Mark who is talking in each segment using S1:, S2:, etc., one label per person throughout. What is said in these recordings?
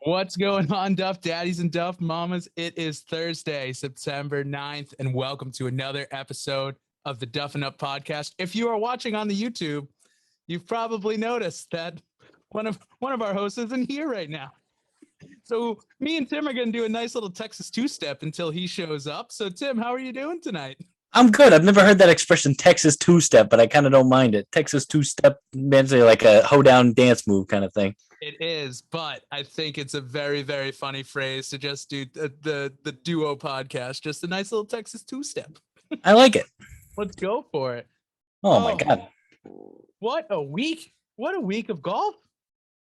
S1: What's going on, Duff Daddies and Duff Mamas? It is Thursday, September 9th, and welcome to another episode of the Duffin Up podcast. If you are watching on the YouTube, you've probably noticed that one of our hosts isn't here right now. So me and Tim are going to do a nice little Texas two-step until he shows up. So Tim, how are you doing tonight?
S2: I'm good. I've never heard that expression, Texas two-step, but I kind of don't mind it. Texas two-step means like a hoedown dance move kind of thing.
S1: It is, but I think it's a very, very funny phrase to just do the duo podcast. Just a nice little Texas two-step.
S2: I like it.
S1: Let's go for it.
S2: Oh my God.
S1: What a week. What a week of golf.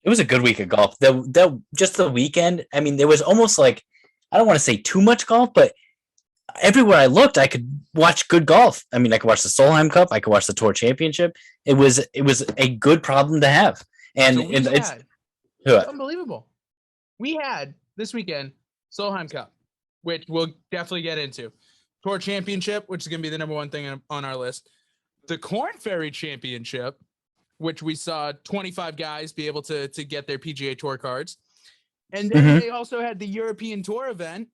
S2: It was a good week of golf. Just the weekend, I mean, there was almost like, I don't want to say too much golf, but everywhere I looked, I could watch good golf. I mean, I could watch the Solheim Cup. I could watch the Tour Championship. It was a good problem to have. And,
S1: So it's unbelievable. We had this weekend Solheim Cup, which we'll definitely get into. Tour Championship, which is going to be the number one thing on our list. The Corn Ferry Championship, which we saw 25 guys be able to get their PGA Tour cards. And then they also had the European Tour event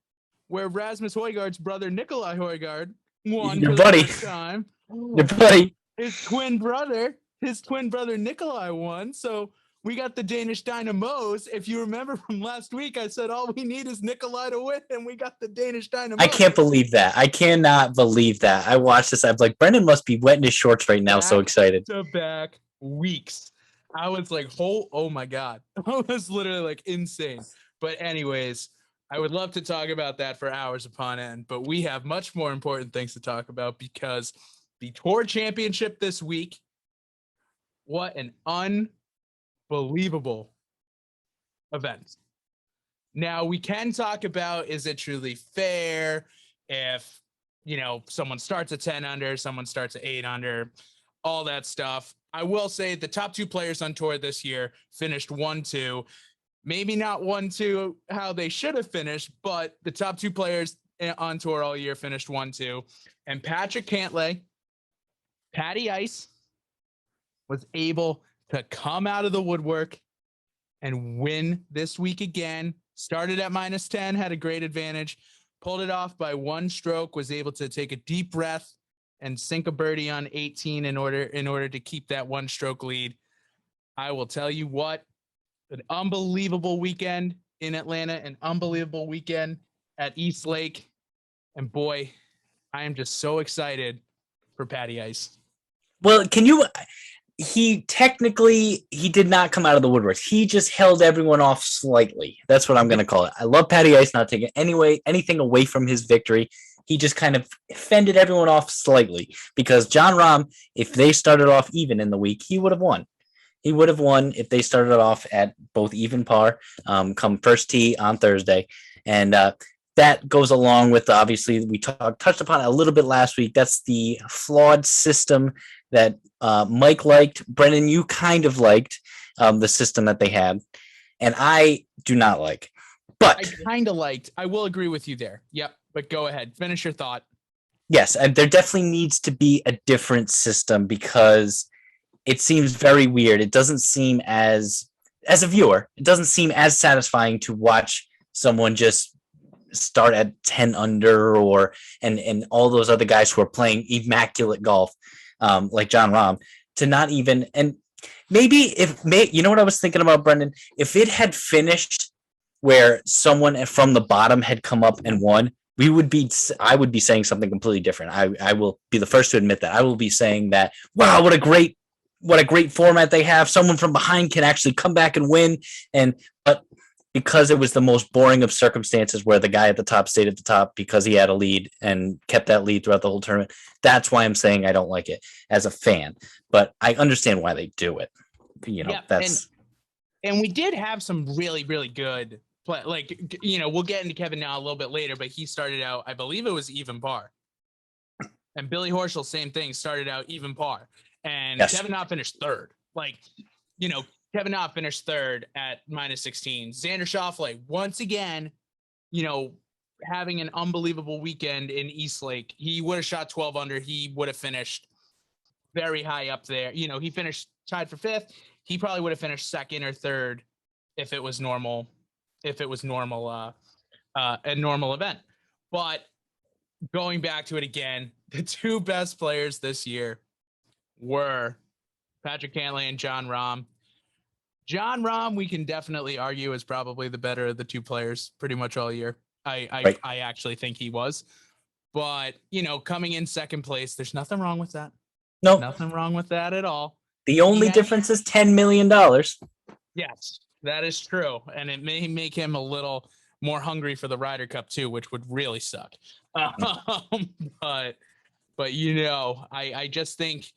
S1: where Rasmus Højgaard's brother, Nikolai Højgaard, won
S2: Your
S1: for
S2: buddy.
S1: the first time.
S2: Your buddy.
S1: His twin brother, Nikolai won. So we got the Danish Dynamos. If you remember from last week, I said all we need is Nikolai to win, and we got the Danish Dynamos.
S2: I can't believe that. I cannot believe that. I watched this. I'm like, Brendan must be wetting his shorts right now. So excited.
S1: Back weeks. I was like, oh my God. I was literally like insane. But anyways, I would love to talk about that for hours upon end, but we have much more important things to talk about because the Tour Championship this week, what an unbelievable event. Now, we can talk about, is it truly fair if, someone starts at 10 under, someone starts at 8 under, all that stuff. I will say the top two players on tour this year finished 1-2. Maybe not 1-2 how they should have finished, but the top two players on tour all year finished 1-2. And Patrick Cantlay, Patty Ice, was able to come out of the woodwork and win this week again. Started at -10, had a great advantage, pulled it off by one stroke, was able to take a deep breath and sink a birdie on 18 in order to keep that one stroke lead. I will tell you what, an unbelievable weekend in Atlanta, an unbelievable weekend at East Lake. And boy, I am just so excited for Patty Ice.
S2: Well, he did not come out of the woodwork. He just held everyone off slightly. That's what I'm going to call it. I love Patty Ice not taking anything away from his victory. He just kind of fended everyone off slightly because Jon Rahm, if they started off even in the week, he would have won. He would have won if they started off at both even par come first tee on Thursday. And that goes along with, obviously, we touched upon it a little bit last week. That's the flawed system that Mike liked. Brendan, you kind of liked the system that they had. And I do not like. But
S1: I kind of liked. I will agree with you there. Yep. But go ahead. Finish your thought.
S2: Yes, and there definitely needs to be a different system because it seems very weird. It doesn't seem as a viewer, it doesn't seem as satisfying to watch someone just start at 10 under and all those other guys who are playing immaculate golf, like Jon Rahm, to not even, and maybe you know what I was thinking about, Brendan? If it had finished where someone from the bottom had come up and won, I would be saying something completely different. I will be the first to admit that. I will be saying that, wow, what a great format they have. Someone from behind can actually come back and win. But because it was the most boring of circumstances where the guy at the top stayed at the top because he had a lead and kept that lead throughout the whole tournament, that's why I'm saying I don't like it as a fan. But I understand why they do it.
S1: And we did have some really, really good play. Like, we'll get into Kevin now a little bit later, but he started out, I believe it was even par. And Billy Horschel, same thing, started out even par. And yes. Kevin Na finished third. Kevin Na finished third at -16. Xander Schauffele, once again, having an unbelievable weekend in East Lake. He would have shot 12 under. He would have finished very high up there. He finished tied for fifth. He probably would have finished second or third if it was normal if it was normal, a normal event. But going back to it again, the two best players this year were Patrick Cantlay and Jon Rahm. Jon Rahm, we can definitely argue, is probably the better of the two players pretty much all year. I actually think he was. But, coming in second place, there's nothing wrong with that.
S2: No,
S1: nothing wrong with that at all.
S2: The only difference is $10 million.
S1: Yes, that is true. And it may make him a little more hungry for the Ryder Cup too, which would really suck. But I just think,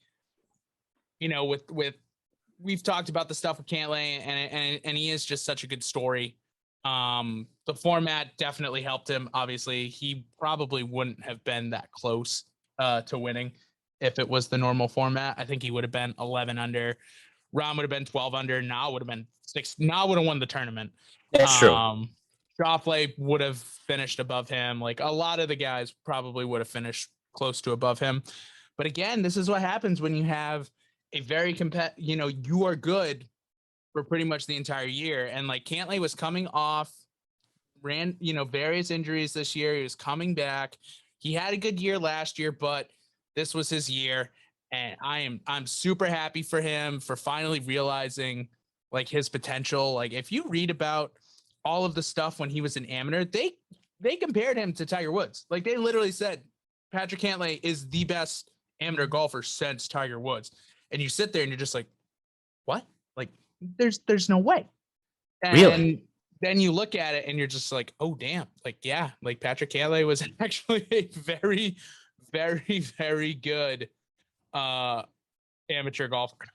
S1: with we've talked about the stuff with Cantlay and he is just such a good story. The format definitely helped him. Obviously, he probably wouldn't have been that close to winning if it was the normal format. I think he would have been 11 under. Rahm would have been 12 under. Now would have been 6. Now would have won the tournament.
S2: That's true.
S1: Schauffele would have finished above him. Like a lot of the guys probably would have finished close to above him. But again, this is what happens when you have a very you are good for pretty much the entire year. And like Cantlay was coming off various injuries this year. He was coming back. He had a good year last year, but this was his year. And I'm super happy for him for finally realizing like his potential. Like if you read about all of the stuff when he was an amateur, they compared him to Tiger Woods. Like they literally said Patrick Cantlay is the best amateur golfer since Tiger Woods. And you sit there and you're just like, what? Like there's no way. And
S2: really?
S1: Then you look at it and you're just like, oh damn. Like, yeah, like Patrick Cantlay was actually a very, very, very good amateur golfer.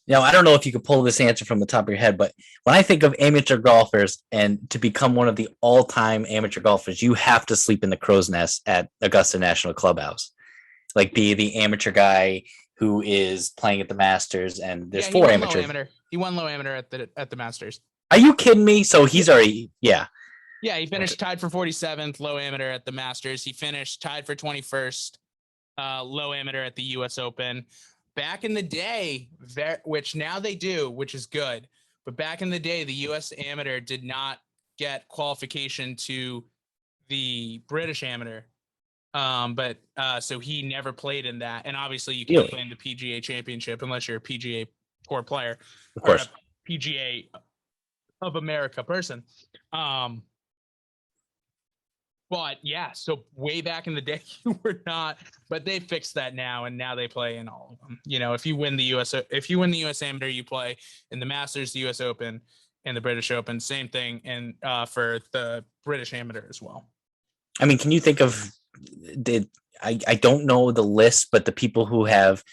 S2: Now, I don't know if you could pull this answer from the top of your head, but when I think of amateur golfers and to become one of the all-time amateur golfers, you have to sleep in the crow's nest at Augusta National Clubhouse. Like be the amateur guy who is playing at the Masters, and there's 4 amateurs.
S1: He won low amateur at the Masters.
S2: Are you kidding me? So he's already, yeah.
S1: Yeah, he finished tied for 47th, low amateur at the Masters. He finished tied for 21st, low amateur at the U.S. Open. Back in the day, which now they do, which is good. But back in the day, the U.S. Amateur did not get qualification to the British Amateur. So he never played in that. And obviously you can't play in the PGA Championship unless you're a PGA Tour player.
S2: Of course.
S1: Or a PGA of America person. But yeah, so way back in the day, you were not, but they fixed that now, and now they play in all of them. If you win the US Amateur, you play in the Masters, the US Open, and the British Open. Same thing, and for the British Amateur as well.
S2: I mean, can you think of I don't know the list, but the people who have,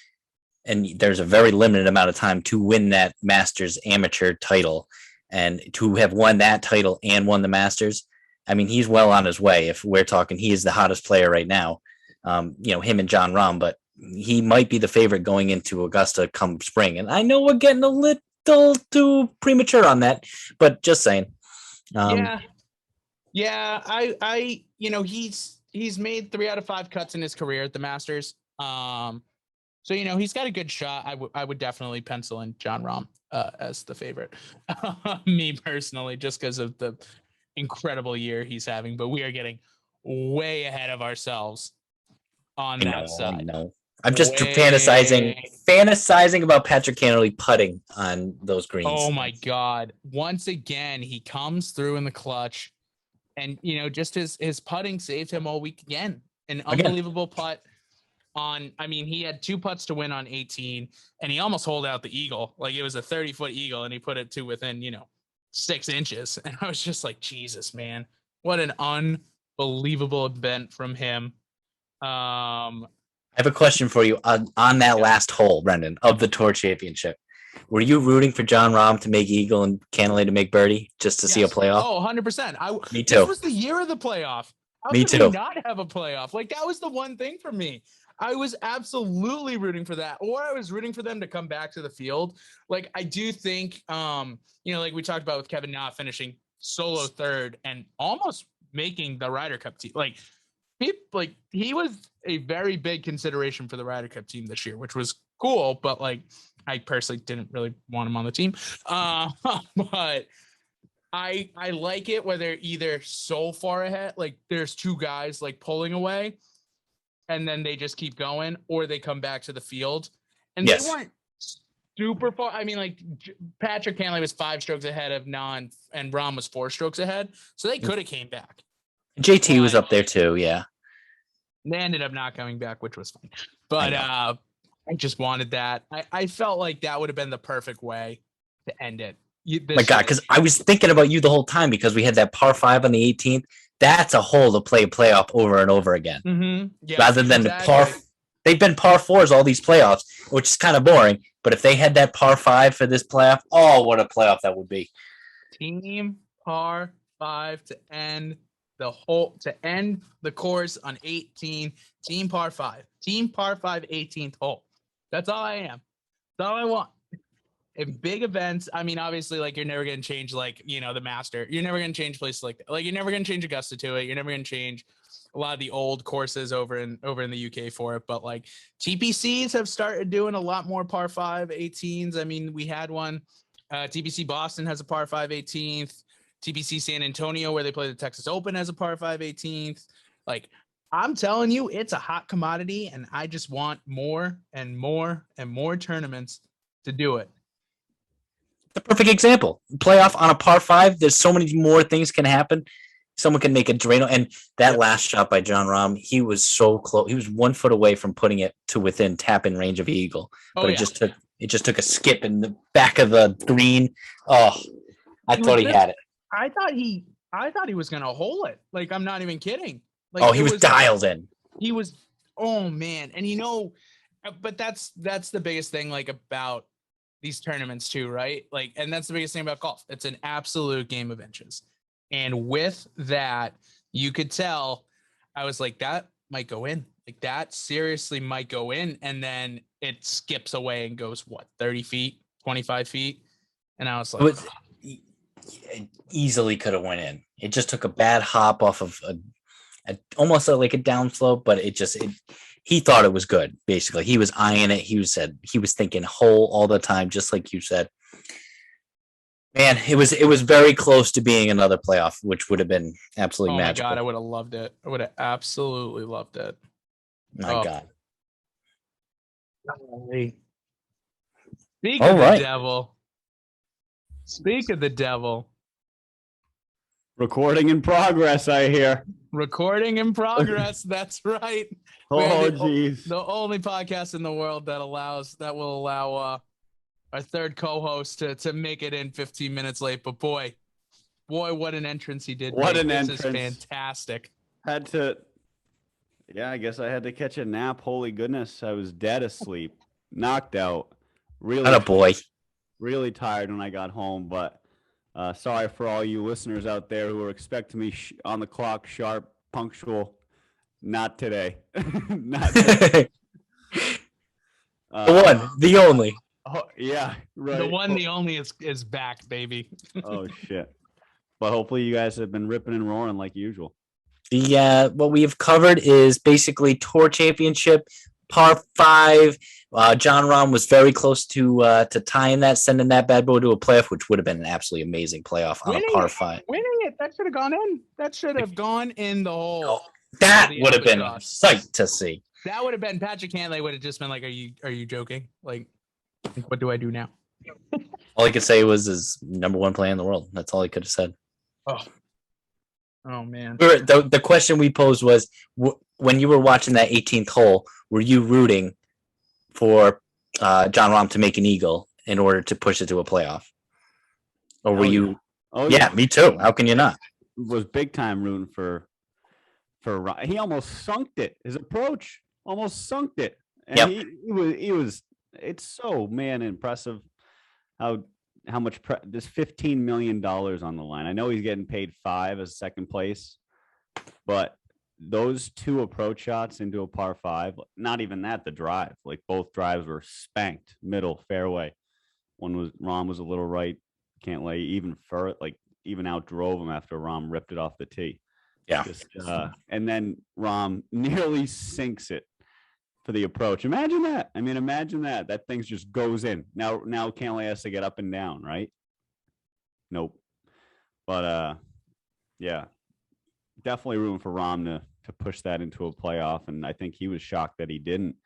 S2: and there's a very limited amount of time to win that Masters Amateur title, and to have won that title and won the Masters. I mean, he's well on his way. If we're talking, he is the hottest player right now. Him and Jon Rahm, but he might be the favorite going into Augusta come spring. And I know we're getting a little too premature on that, but just saying.
S1: He's made 3 out of 5 cuts in his career at the Masters. So he's got a good shot. I would definitely pencil in Jon Rahm as the favorite. Me personally, just because of the incredible year he's having, but we are getting way ahead of ourselves on that side.
S2: No, I'm just fantasizing about Patrick Cantlay putting on those greens.
S1: Oh my God. Once again, he comes through in the clutch, and just his putting saved him all week again. An unbelievable putt he had 2 putts to win on 18, and he almost holed out the eagle. Like it was a 30-foot eagle, and he put it to within, 6 inches. And I was just like, Jesus, man, what an unbelievable event from him.
S2: I have a question for you on that last hole, Brendan, of the Tour Championship. Were you rooting for Jon Rahm to make eagle and Cantlay to make birdie just to see a playoff?
S1: Oh, 100%.
S2: Me too.
S1: This was the year of the playoff.
S2: Me too.
S1: Not have a playoff. Like that was the one thing for me. I was absolutely rooting for that, or I was rooting for them to come back to the field. Like I do think, like we talked about with Kevin Na finishing solo 3rd and almost making the Ryder Cup team. Like he was a very big consideration for the Ryder Cup team this year, which was cool. But like I personally didn't really want him on the team. But I like it where they're either so far ahead, like there's two guys like pulling away, and then they just keep going, or they come back to the field. And
S2: Yes.
S1: they weren't super far. I mean, like Patrick Cantlay was 5 strokes ahead of Non, and Rom was 4 strokes ahead, so they could have came back.
S2: JT was up there too, yeah.
S1: They ended up not coming back, which was fine. But I just wanted that. I felt like that would have been the perfect way to end it.
S2: My God, because I was thinking about you the whole time because we had that par 5 on the 18th. That's a hole to play playoff over and over again.
S1: Mm-hmm. Yeah,
S2: rather than the par. They've been par 4s all these playoffs, which is kind of boring. But if they had that par 5 for this playoff, oh, what a playoff that would be.
S1: Team par 5 to end the course on 18. Team par 5. Team par 5 18th hole. That's all I am. That's all I want. In big events, I mean, obviously, like you're never gonna change, like, you know, the Master. You're never gonna change places like that. Like you're never gonna change Augusta to it. You're never gonna change a lot of the old courses over in the UK for it. But like TPCs have started doing a lot more par 5 18s. I mean, we had one. TPC Boston has a par 5 18th. TPC San Antonio, where they play the Texas Open, has a par 5 18th. Like, I'm telling you, it's a hot commodity, and I just want more and more and more tournaments to do it.
S2: The perfect example. Playoff on a par 5. There's so many more things can happen. Someone can make a Drano, and that last shot by Jon Rahm, he was so close. He was 1 foot away from putting it to within tap-in range of eagle, but it just took a skip in the back of the green. Oh, I thought he had it.
S1: I thought he was gonna hole it. Like, I'm not even kidding. Like,
S2: oh, he was dialed in.
S1: He was. Oh man, and you know, but that's the biggest thing, like, about these tournaments too, right? Like, and that's the biggest thing about golf. It's an absolute game of inches. And with that, you could tell, I was like, that might go in. Like, that seriously might go in. And then it skips away and goes, what, 30 feet, 25 feet? And I was like,
S2: it easily could have went in. It just took a bad hop off of almost like a downslope, but he thought it was good. Basically, he was eyeing it. He was thinking hole all the time, just like you said. Man, it was very close to being another playoff, which would have been absolutely magical.
S1: Oh my God, I would have loved it. I would have absolutely loved it.
S2: My God.
S1: Speak of the devil. Speak of the devil.
S3: Recording in progress, I hear.
S1: Recording in progress. That's right.
S3: Oh, geez.
S1: The only podcast in the world that will allow our third co-host to make it in 15 minutes late. But boy, what an entrance he did.
S3: What an entrance.
S1: This is fantastic.
S3: I guess I had to catch a nap. Holy goodness. I was dead asleep, knocked out. Really tired when I got home, but sorry for all you listeners out there who are expecting me on the clock, sharp, punctual. Not today. Not today.
S2: The one, the only.
S3: Oh, yeah, right.
S1: The one, the only is back, baby.
S3: Oh, shit. But hopefully you guys have been ripping and roaring like usual.
S2: What we have covered is basically Tour Championship, par 5. Jon Rahm was very close to tying that, sending that bad boy to a playoff, which would have been an absolutely amazing playoff on a par 5.
S1: Winning it, that should have gone in. That should have gone in the hole.
S2: Oh, that would have been a sight to see.
S1: That would have been Patrick Cantlay would have just been like, "Are you joking? Like, what do I do now?"
S2: All he could say was his number 1 play in the world. That's all he could have said.
S1: Oh man.
S2: The question we posed was, when you were watching that 18th hole, were you rooting for Jon Rahm to make an eagle in order to push it to a playoff? Or were you?
S3: Oh
S2: yeah, me too. How can you not?
S3: Was big time rooting for Rahm. He almost sunked it. His approach almost sunk it. And he was. It's so impressive how much there's $15 million on the line. I know he's getting paid 5 as second place, but those 2 approach shots into a par 5, not even that, the drive, like both drives were spanked middle fairway. Rahm was a little right, Cantlay even outdrove him after Rahm ripped it off the tee.
S2: Yeah.
S3: And then Rahm nearly sinks it for the approach. Imagine that. I mean, imagine that. That thing just goes in. Now Cantlay has to get up and down, right? Nope. But yeah, definitely room for Rom to push that into a playoff, and I think he was shocked that he didn't.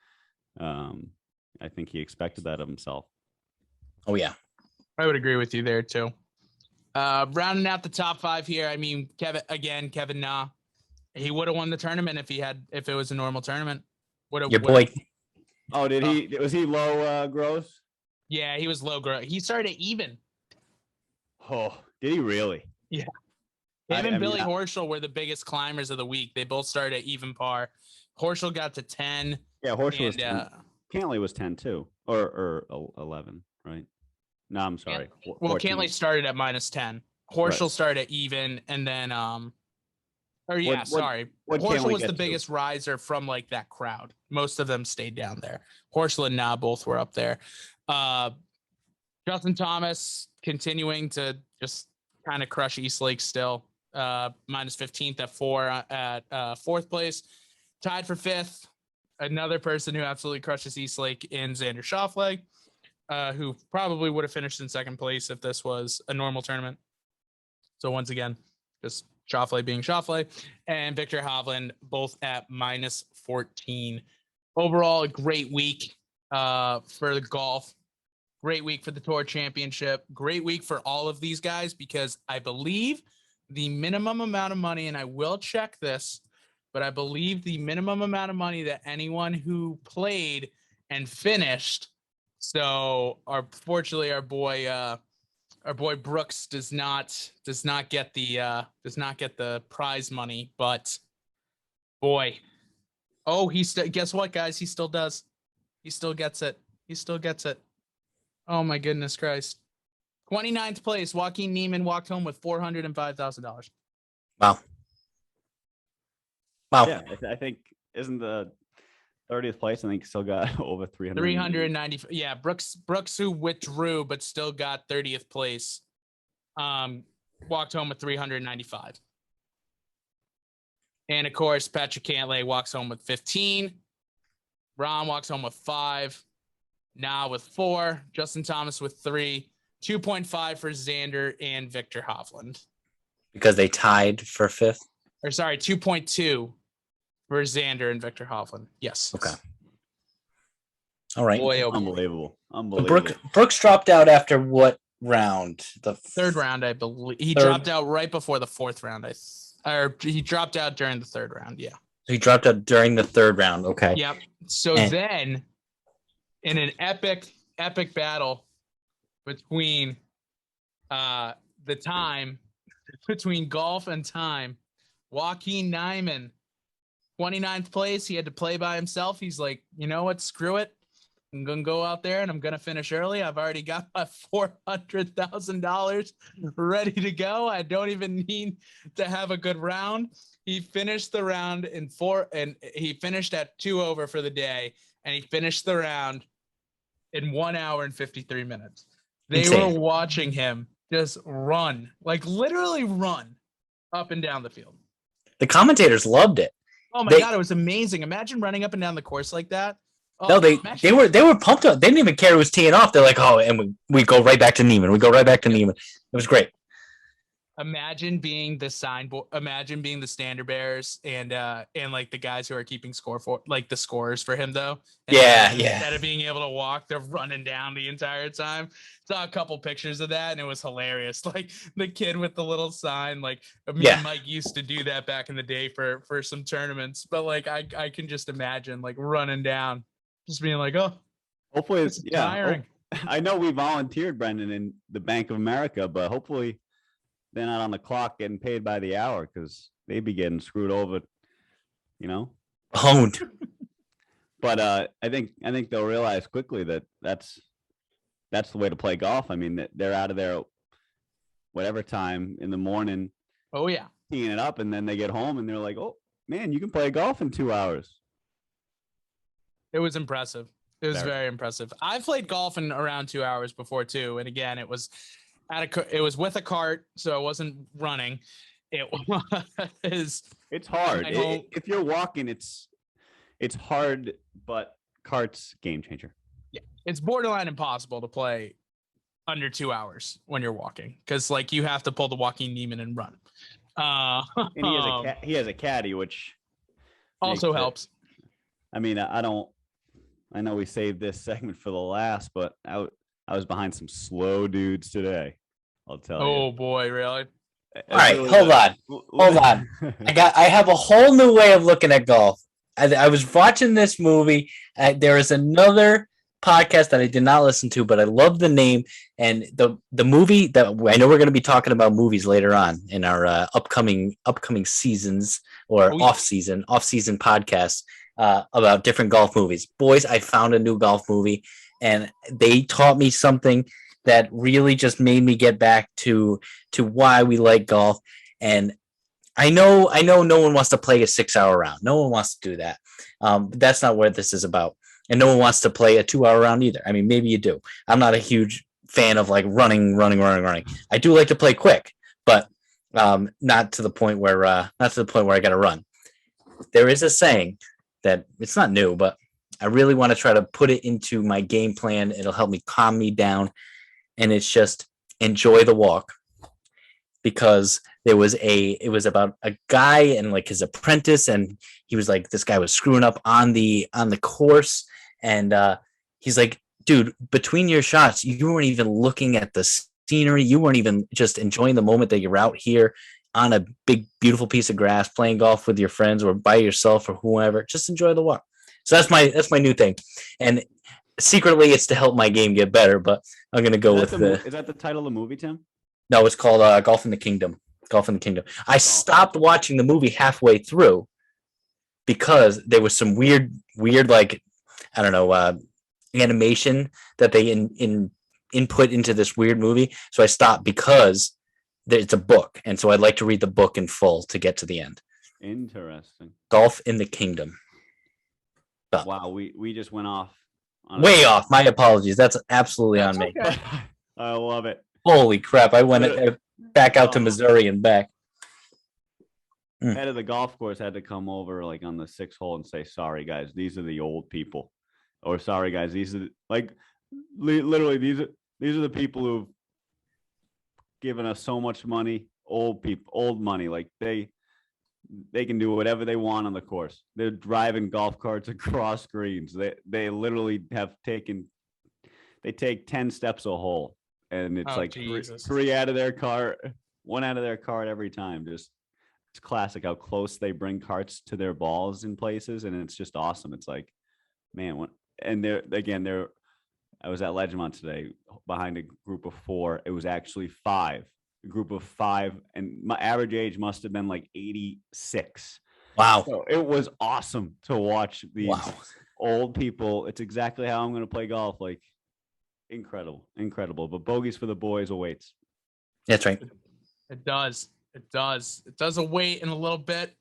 S3: I think he expected that of himself.
S2: Oh yeah,
S1: I would agree with you there too. Rounding out the top 5 here, I mean, Kevin Na, he would have won the tournament if it was a normal tournament.
S2: Your boy.
S3: Oh, did he? Was he low gross?
S1: Yeah, he was low gross. He started even.
S3: Oh, did he really?
S1: Yeah. Him and Billy Horschel were the biggest climbers of the week. They both started at even par. Horschel got to 10.
S3: Yeah, Horschel was 10. Cantlay was 10 too, or 11, right? No, I'm sorry.
S1: Well, Cantlay started at -10. Horschel started at even, and then Horschel was the biggest riser from like that crowd. Most of them stayed down there. Horschel and Na both were up there. Justin Thomas continuing to just kind of crush Eastlake still. -15th at 4 at 4th place. Tied for 5th. Another person who absolutely crushes Eastlake in Xander Schauffele, who probably would have finished in 2nd place if this was a normal tournament. So once again, just Schauffele being Schauffele, and Victor Hovland both at -14. Overall, a great week for the golf. Great week for the Tour Championship. Great week for all of these guys because I believe the minimum amount of money, and I will check this, but I believe the minimum amount of money that anyone who played and finished. So fortunately, our boy Brooks does not get the prize money, but boy, guess what, guys? He still does. He still gets it. Oh my goodness Christ. 29th place, Joaquin Neiman walked home with $405,000.
S2: Wow.
S3: Yeah, I think isn't the 30th place? I think still got over 300.
S1: 390. Yeah, Brooks who withdrew but still got 30th place. Walked home with 395. And of course, Patrick Cantlay walks home with 15. Ron walks home with 5. Na with 4. Justin Thomas with 3. 2.5 for Xander and Victor Hovland.
S2: Because they tied for 5th?
S1: Or sorry, 2.2 for Xander and Victor Hovland. Yes.
S2: Okay. All right.
S3: Boy, unbelievable.
S2: Brooks dropped out after what round? The
S1: 3rd round, I believe. He dropped out right before the 4th round. Or he dropped out during the 3rd round. Yeah.
S2: He dropped out during the 3rd round. Okay.
S1: Yep. So then, in an epic battle between between golf and time, Joaquin Neiman, 29th place. He had to play by himself. He's like, you know what? Screw it. I'm going to go out there and I'm going to finish early. I've already got my $400,000 ready to go. I don't even need to have a good round. He finished the round and he finished at 2 over for the day. And he finished the round in 1 hour and 53 minutes. They were watching him just run, like literally run up and down the field.
S2: The commentators loved it.
S1: Oh my God, it was amazing. Imagine running up and down the course like that. Oh,
S2: no, they were pumped up. They didn't even care it was teeing off. They're like, oh, and we go right back to Neiman. It was great.
S1: Imagine being the signboard. Imagine being the standard bearers and like the guys who are keeping score for like the scorers for him though. And instead of being able to walk, they're running down the entire time. Saw a couple pictures of that and it was hilarious. Like the kid with the little sign. Like me and Mike used to do that back in the day for some tournaments. But like I can just imagine like running down, just being like, oh,
S3: hopefully it's tiring. I know we volunteered, Brendan, in the Bank of America, but hopefully they're not on the clock getting paid by the hour because they'd be getting screwed over,
S2: Honed.
S3: But I think they'll realize quickly that that's the way to play golf. I mean, they're out of there whatever time in the morning.
S1: Oh yeah,
S3: teeing it up, and then they get home and they're like, "Oh man, you can play golf in 2 hours."
S1: It was impressive. It was very impressive. I've played golf in around 2 hours before too, and again, it was with a cart, so it wasn't running. It was.
S3: It's hard. If you're walking, it's hard, but cart's game changer.
S1: Yeah, it's borderline impossible to play under 2 hours when you're walking, because like you have to pull the Joaquin Neiman and run.
S3: And he has a caddy, which
S1: also helps.
S3: I mean, I know we saved this segment for the last, but I was behind some slow dudes today. I'll tell you.
S1: Oh boy, really?
S2: All right, hold on. I have a whole new way of looking at golf. I was watching this movie. There is another podcast that I did not listen to, but I love the name, and the movie that I know we're going to be talking about movies later on in our upcoming seasons or off-season podcasts about different golf movies. Boys, I found a new golf movie, and they taught me something that really just made me get back to why we like golf. And I know no one wants to play a 6-hour round. No one wants to do that. But that's not what this is about. And no one wants to play a 2-hour round either. I mean, maybe you do. I'm not a huge fan of like running. I do like to play quick, but not to the point where I got to run. There is a saying that it's not new, but I really want to try to put it into my game plan. It'll help me calm me down. And it's just enjoy the walk, because it was about a guy and like his apprentice, and he was like, this guy was screwing up on the course, and he's like, dude, between your shots, you weren't even looking at the scenery, you weren't even just enjoying the moment that you're out here on a big beautiful piece of grass playing golf with your friends or by yourself or whoever. Just enjoy the walk. So that's my new thing, and secretly it's to help my game get better, but I'm gonna go with
S3: is that the title of the movie, Tim?
S2: No, it's called Golf in the Kingdom. I stopped watching the movie halfway through because there was some weird like, I don't know, animation that they input into this weird movie. So I stopped because it's a book, and so I'd like to read the book in full to get to the end.
S3: Interesting.
S2: Golf in the Kingdom.
S3: Wow, we just went off.
S2: Way off. My apologies. That's absolutely on me.
S1: Okay.
S3: I love it.
S2: Holy crap. I went back out to Missouri and back.
S3: Head of the golf course had to come over like on the 6th hole and say, sorry, guys, these are the old people. Or sorry, guys, these are like literally these are the people who've given us so much money. Old money. Like they can do whatever they want on the course. They're driving golf carts across greens. They literally take 10 steps a hole, and it's three out of their cart, 1 out of their cart every time. Just it's classic how close they bring carts to their balls in places, and it's just awesome. It's like, man, I was at Ledgemont today behind a group of 4. It was actually 5. A group of 5, and my average age must have been like 86.
S2: Wow.
S3: So it was awesome to watch these old people. It's exactly how I'm going to play golf. Like, incredible. But Bogeys for the boys awaits.
S2: That's right.
S1: It does await in a little bit,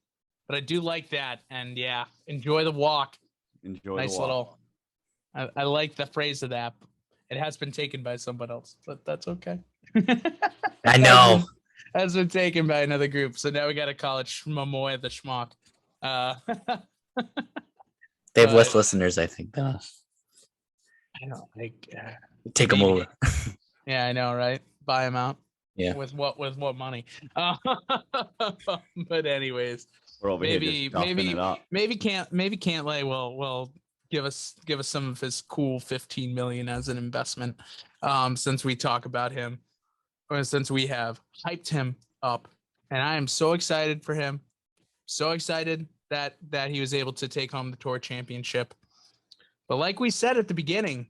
S1: but I do like that. And yeah, enjoy the walk.
S3: Nice little.
S1: I like the phrase of that. It has been taken by someone else, but that's okay.
S2: I know.
S1: Has been taken by another group, so now we got to call it Shmamoy the Schmuck.
S2: They have less listeners, I think.
S1: I know.
S2: Take them over.
S1: Yeah, I know, right? Buy them out.
S2: Yeah.
S1: With what money? But anyways,
S3: we're over here just stuffing it up.
S1: Maybe Cantlay will give us some of his cool 15 million as an investment, since we talk about him, or since we have hyped him up, and I am so excited for him, so excited that he was able to take home the tour championship. But like we said at the beginning,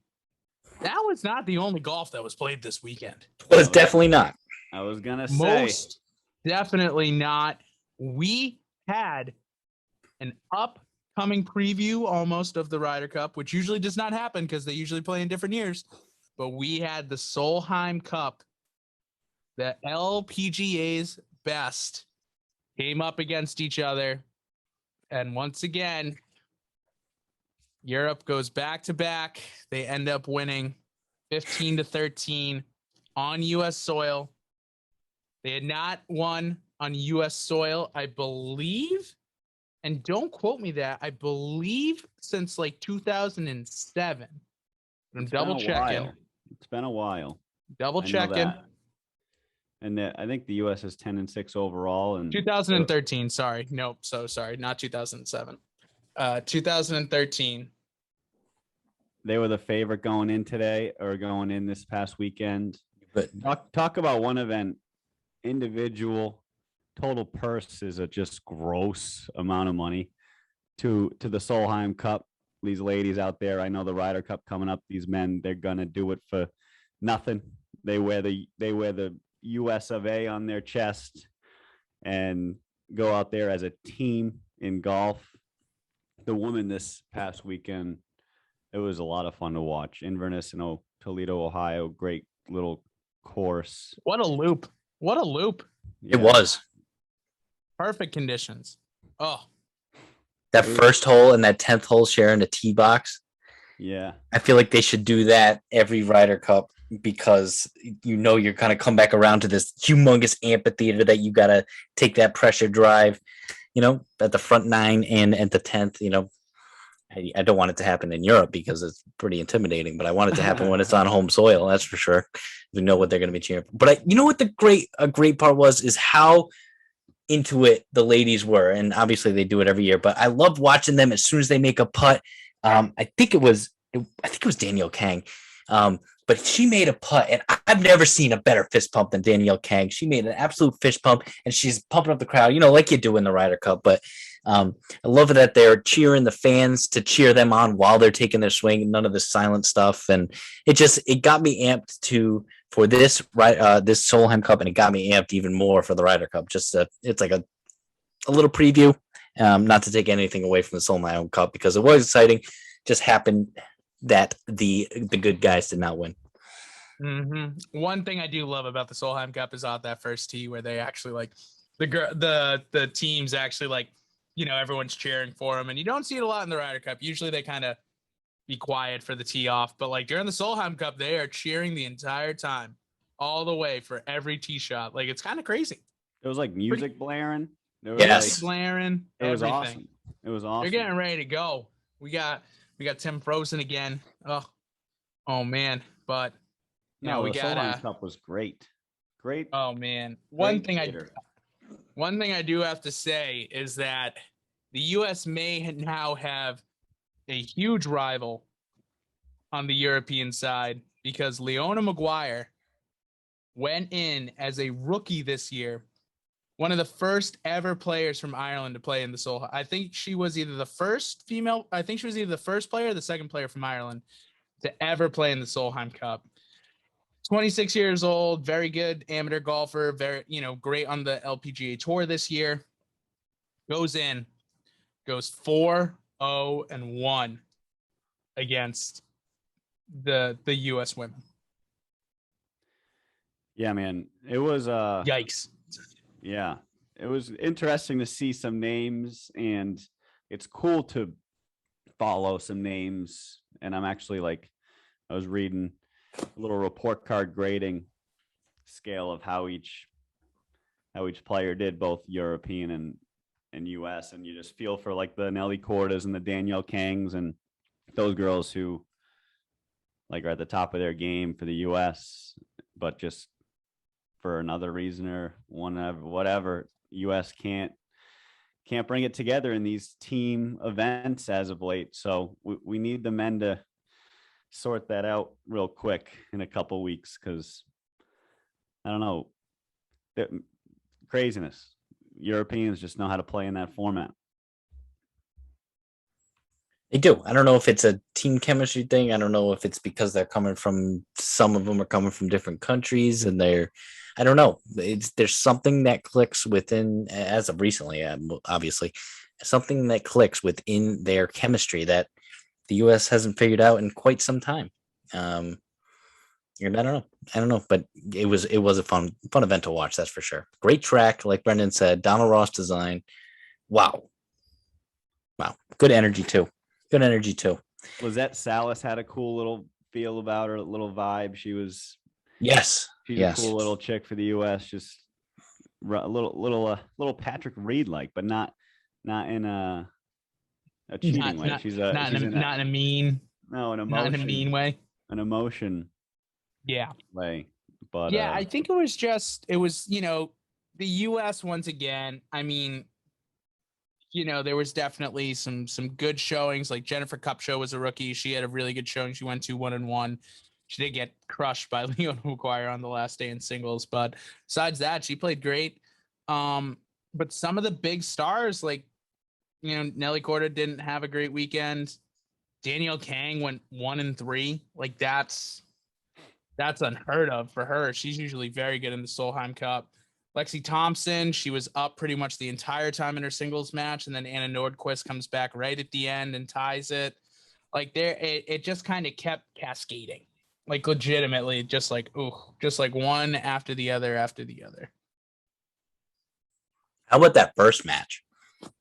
S1: that was not the only golf that was played this weekend.
S2: Well, it's definitely not.
S3: I was gonna say
S1: most definitely not. We had an upcoming preview almost of the Ryder Cup, which usually does not happen because they usually play in different years. But we had the Solheim Cup, the LPGA's best, came up against each other. And once again, Europe goes back to back. They end up winning 15-13 on U.S. soil. They had not won on U.S. soil, I believe, and don't quote me that, I believe since like 2007. I'm double checking.
S3: It's been a while.
S1: Double
S3: I know
S1: checking.
S3: that. And I think the U.S. is 10-6 overall. And
S1: 2013. Sorry. Nope. So sorry. Not 2007. 2013.
S3: they were the favorite going in today or going in this past weekend.
S2: But
S3: Talk about one event, individual total purse is a just gross amount of money to the Solheim Cup. These ladies out there, I know the Ryder Cup coming up. These men, they're gonna do it for nothing. They wear the US of A on their chest and go out there as a team in golf. The women this past weekend, it was a lot of fun to watch. Inverness in Toledo, Ohio, great little course.
S1: What a loop. What a loop.
S2: it was.
S1: Perfect conditions. Oh,
S2: That first hole and that 10th hole sharing a tee box.
S3: Yeah.
S2: I feel like they should do that every Ryder Cup because you're going to come back around to this humongous amphitheater that you got to take that pressure drive, at the front 9 and at the 10th. I don't want it to happen in Europe because it's pretty intimidating, but I want it to happen when it's on home soil. That's for sure. We know what they're going to be cheering for. But you know what a great part was is how into it the ladies were, and obviously they do it every year, but I love watching them as soon as they make a putt. I think it was Danielle Kang, but she made a putt, and I've never seen a better fist pump than Danielle Kang. She made an absolute fist pump, and she's pumping up the crowd, like you do in the Ryder Cup. But I love that they're cheering the fans to cheer them on while they're taking their swing, none of this silent stuff, and it got me amped for this this Solheim Cup, and it got me amped even more for the Ryder Cup. Just it's like a little preview, not to take anything away from the Solheim Cup because it was exciting. Just happened that the good guys did not win.
S1: Mm-hmm. One thing I do love about the Solheim Cup is on that first tee where they actually the teams actually everyone's cheering for them, and you don't see it a lot in the Ryder Cup. Usually they kind of be quiet for the tee off, but during the Solheim Cup, they are cheering the entire time, all the way for every tee shot. It's kind of crazy.
S3: There was music blaring. There was
S2: Yes.
S1: Blaring.
S3: It was
S1: everything.
S3: awesome. It was awesome.
S1: They're getting ready to go. We got Tim Frozen again. Oh man. But
S3: the Solheim Cup was great. Great.
S1: Oh man. One thing I do have to say is that the US may now have a huge rival on the European side because Leona Maguire went in as a rookie this year, one of the first ever players from Ireland to play in the Solheim. I think she was either the first player or the second player from Ireland to ever play in the Solheim Cup. 26 years old, very good amateur golfer, very, great on the LPGA Tour this year. Goes 4-0-1 against the US women.
S3: Yeah, man. It was
S1: yikes.
S3: Yeah. It was interesting to see some names, and it's cool to follow some names. And I'm actually I was reading a little report card grading scale of how each player did, both European and US, and you just feel for the Nelly Cordas and the Danielle Kangs and those girls who are at the top of their game for the US, but just for another reason or whatever, US can't bring it together in these team events as of late. So we need the men to sort that out real quick in a couple weeks, because I don't know, craziness. Europeans just know how to play in that format.
S2: They do. I don't know if it's a team chemistry thing. I don't know if it's because some of them are coming from different countries, and I don't know. There's something that clicks within, as of recently, obviously, something that clicks within their chemistry that the U.S. hasn't figured out in quite some time. I don't know, but it was a fun event to watch. That's for sure. Great track, like Brendan said. Donald Ross design. Wow. Good energy too.
S3: Lizette Salas had a cool little feel about her, little vibe. She's a cool little chick for the U.S. Just a little Patrick Reed but not in a cheating way. Not in a mean way.
S1: Yeah.
S3: An emotion way. But
S1: yeah, I think it was, the US once again. I mean, there was definitely some good showings. Like Jennifer Kupcho was a rookie. She had a really good showing. She went 2-1-1. She did get crushed by Leona Maguire on the last day in singles, but besides that, she played great. But some of the big stars, like Nelly Korda didn't have a great weekend. Danielle Kang went 1-3. Like that's unheard of for her. She's usually very good in the Solheim Cup. Lexi Thompson, she was up pretty much the entire time in her singles match, and then Anna Nordquist comes back right at the end and ties it. Like it just kind of kept cascading. Like legitimately, just like one after the other after the other.
S2: How about that first match?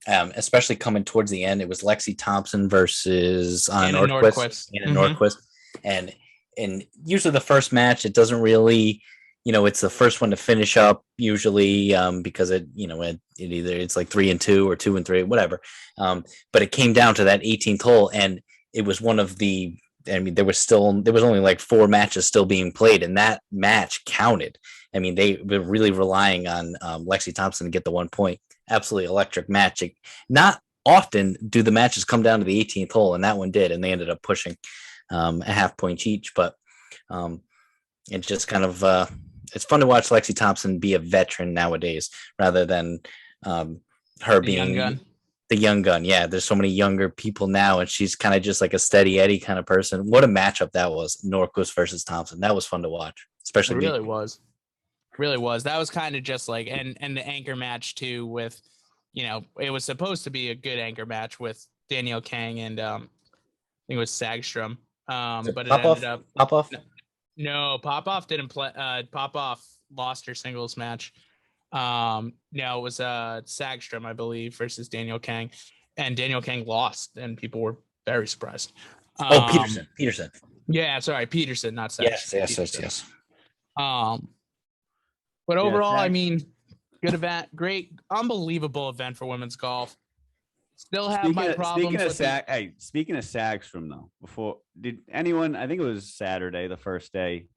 S2: Especially coming towards the end, it was Lexi Thompson versus
S1: Anna
S2: Norquist. Norquist, and usually the first match, it doesn't really, it's the first one to finish up usually, because it either it's like 3-2 or 2-3, whatever. But it came down to that 18th hole, and it was one of the. I mean, there was only like 4 matches still being played, and that match counted. I mean, they were really relying on Lexi Thompson to get the 1 point. Absolutely electric match. Not often do the matches come down to the 18th hole, and that one did, and they ended up pushing a half point each. But it's just kind of it's fun to watch Lexi Thompson be a veteran nowadays rather than her being the young gun. Yeah, there's so many younger people now, and she's kind of just like a steady Eddie kind of person. What a matchup that was, Norquist versus Thompson. That was fun to watch, especially.
S1: It really was. That was kind of just like, and the anchor match too with, it was supposed to be a good anchor match with Danielle Kang and I think it was Sagstrom. But it ended up
S2: Pop-Off?
S1: No, Pop-Off didn't play. Pop-Off lost her singles match. No, it was Sagstrom, I believe, versus Danielle Kang, and Danielle Kang lost, and people were very surprised.
S2: Peterson.
S1: Yeah, sorry, Peterson, not Sagstrom.
S2: Yes.
S1: But overall, I mean, good event, great, unbelievable event for women's golf. Still have my problems.
S3: Speaking of Sagstrom, though, did anyone? I think it was Saturday, the first day,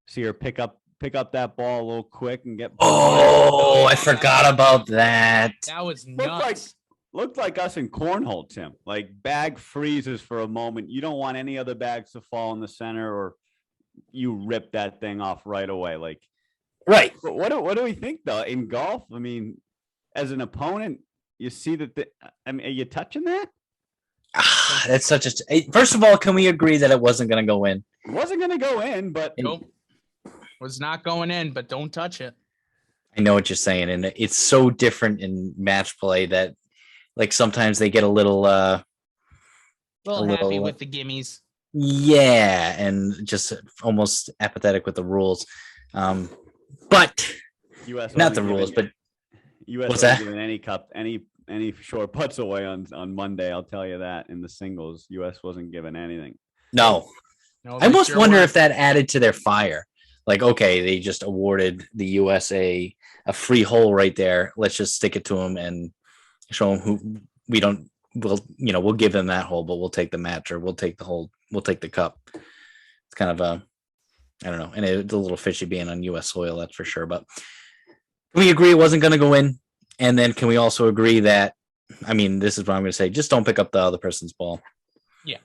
S3: see her pick up that ball a little quick and get.
S2: Oh, I forgot about that.
S1: That was nuts.
S3: Looked like us in cornhole, Tim. Like bag freezes for a moment. You don't want any other bags to fall in the center, or you rip that thing off right away. Like.
S2: Right.
S3: But what do we think though in golf? I mean, as an opponent, you see that. Are you touching that?
S2: That's such a. First of all, can we agree that it wasn't going to go in?
S3: It wasn't going to go in, but
S1: nope, was not going in. But don't touch it.
S2: I know what you're saying, and it's so different in match play that, like, sometimes they get a little
S1: happy with the gimmies.
S2: Yeah, and just almost apathetic with the rules. But
S3: US
S2: not the rules, but
S3: US wasn't giving any short putts away on Monday. I'll tell you that in the singles, US wasn't giving anything.
S2: No, I almost wonder if that added to their fire. Like, okay, they just awarded the USA a free hole right there. Let's just stick it to them and show them who we don't. We'll give them that hole, but we'll take the match, or we'll take the hole. We'll take the cup. It's kind of I don't know. And it's a little fishy being on U.S. soil, that's for sure. But can we agree it wasn't going to go in? And then can we also agree that, I mean, this is what I'm going to say, just don't pick up the other person's ball.
S1: Yeah,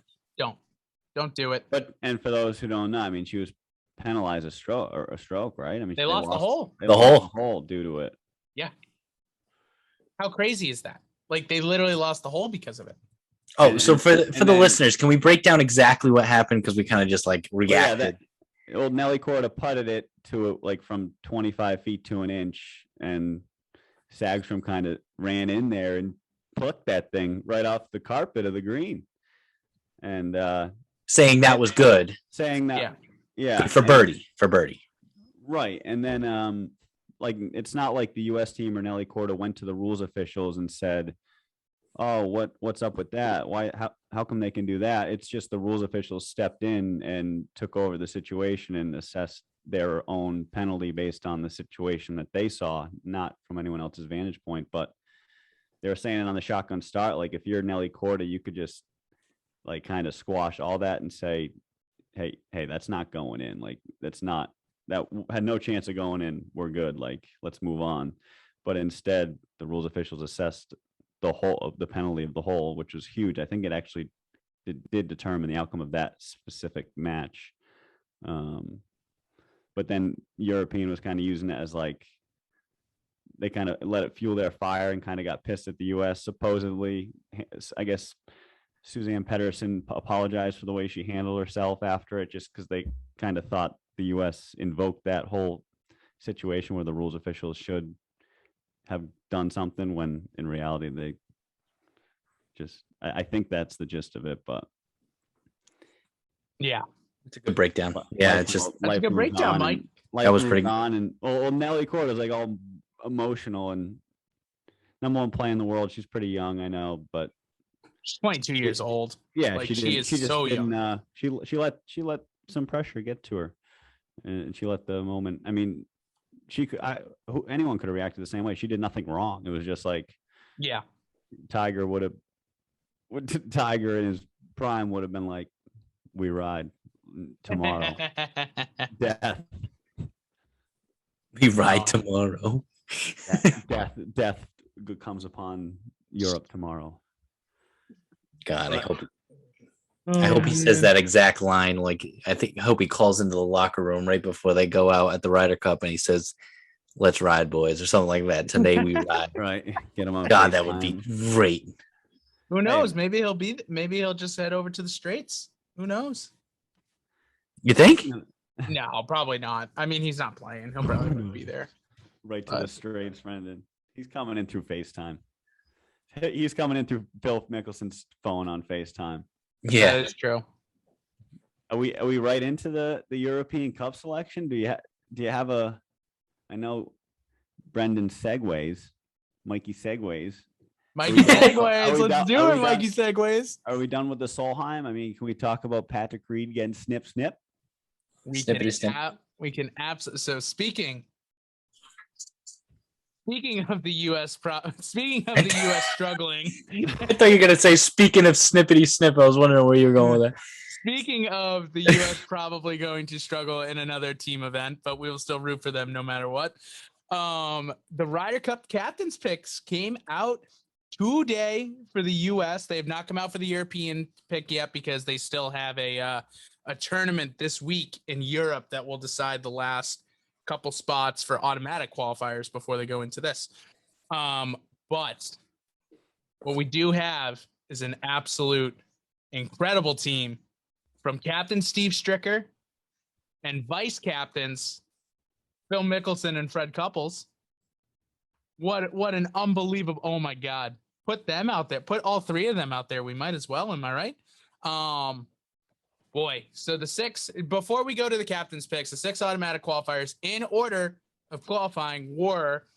S1: don't do it.
S3: And for those who don't know, I mean, she was penalized a stroke, right? I mean,
S1: they lost the hole.
S3: The hole due to it.
S1: Yeah. How crazy is that? Like, they literally lost the hole because of it.
S2: Oh, so for the listeners, can we break down exactly what happened? Because we kind of just like reacted.
S3: Old Nelly Korda putted it to like from 25 feet to an inch, and Sagstrom kind of ran in there and plucked that thing right off the carpet of the green, and
S2: saying that was good.
S3: Saying that, yeah,
S2: for birdie.
S3: Right, and then like it's not like the U.S. team or Nelly Korda went to the rules officials and said, "Oh, what's up with that? Why? How come they can do that?" It's just the rules officials stepped in and took over the situation and assessed their own penalty based on the situation that they saw, not from anyone else's vantage point. But they were saying on the shotgun start, like if you're Nelly Korda, you could just like kind of squash all that and say, "Hey, that's not going in. Like that's not had no chance of going in were good. Like, let's move on. But instead, the rules officials assessed the penalty of the hole, which was huge. I think it actually did determine the outcome of that specific match. But then European was kind of using it as like, they kind of let it fuel their fire and kind of got pissed at the U.S. Supposedly, I guess Suzanne Pedersen apologized for the way she handled herself after it, just because they kind of thought the U.S. invoked that whole situation where the rules officials should have done something, when in reality they just, I think that's the gist of it. But
S1: yeah,
S2: it's a good breakdown. Yeah, it's just
S1: that's a good breakdown, Mike.
S2: That was pretty good.
S3: And Nelly Court is like all emotional, and number one player in the world. She's pretty young, I know, but
S1: she's 22 years old.
S3: Yeah,
S1: like,
S3: she
S1: is so young.
S3: She let some pressure get to her, and she let the moment. I mean, anyone could have reacted the same way. She did nothing wrong. It was just like,
S1: yeah,
S3: Tiger in his prime would have been like, we ride tomorrow. Death.
S2: We ride tomorrow.
S3: Death comes upon Europe tomorrow.
S2: God, I hope he says that exact line. Like, I hope he calls into the locker room right before they go out at the Ryder Cup, and he says, "Let's ride, boys," or something like that. Today we ride.
S3: Right. Get him on.
S2: God, that would be great.
S1: Who knows? Maybe he'll just head over to the Straits. Who knows?
S2: You think?
S1: No, probably not. I mean, he's not playing. He'll probably be there.
S3: Right to the Straits, Brendan. He's coming in through FaceTime. He's coming in through Phil Mickelson's phone on FaceTime.
S2: Yeah,
S1: that's true.
S3: Are we right into the European Cup selection? Do you have a? I know Brendan segues, Mikey segues.
S1: Mikey segues. Let's do it, Mikey segues.
S3: Are we done with the Solheim? I mean, can we talk about Patrick Reed getting snip?
S1: We can absolutely. So speaking of the U.S. struggling.
S2: I thought you were gonna say, speaking of snippety snip. I was wondering where you were going with that.
S1: Speaking of the U.S. probably going to struggle in another team event, but we will still root for them no matter what. The Ryder Cup captains picks came out today for the U.S. They have not come out for the European pick yet, because they still have a tournament this week in Europe that will decide the last couple spots for automatic qualifiers before they go into this. But what we do have is an absolute incredible team from Captain Steve Stricker and vice captains Phil Mickelson and Fred Couples. What an unbelievable! Oh my God! Put them out there. Put all three of them out there. We might as well. Am I right? Boy. So the six. Before we go to the captain's picks, the six automatic qualifiers in order of qualifying were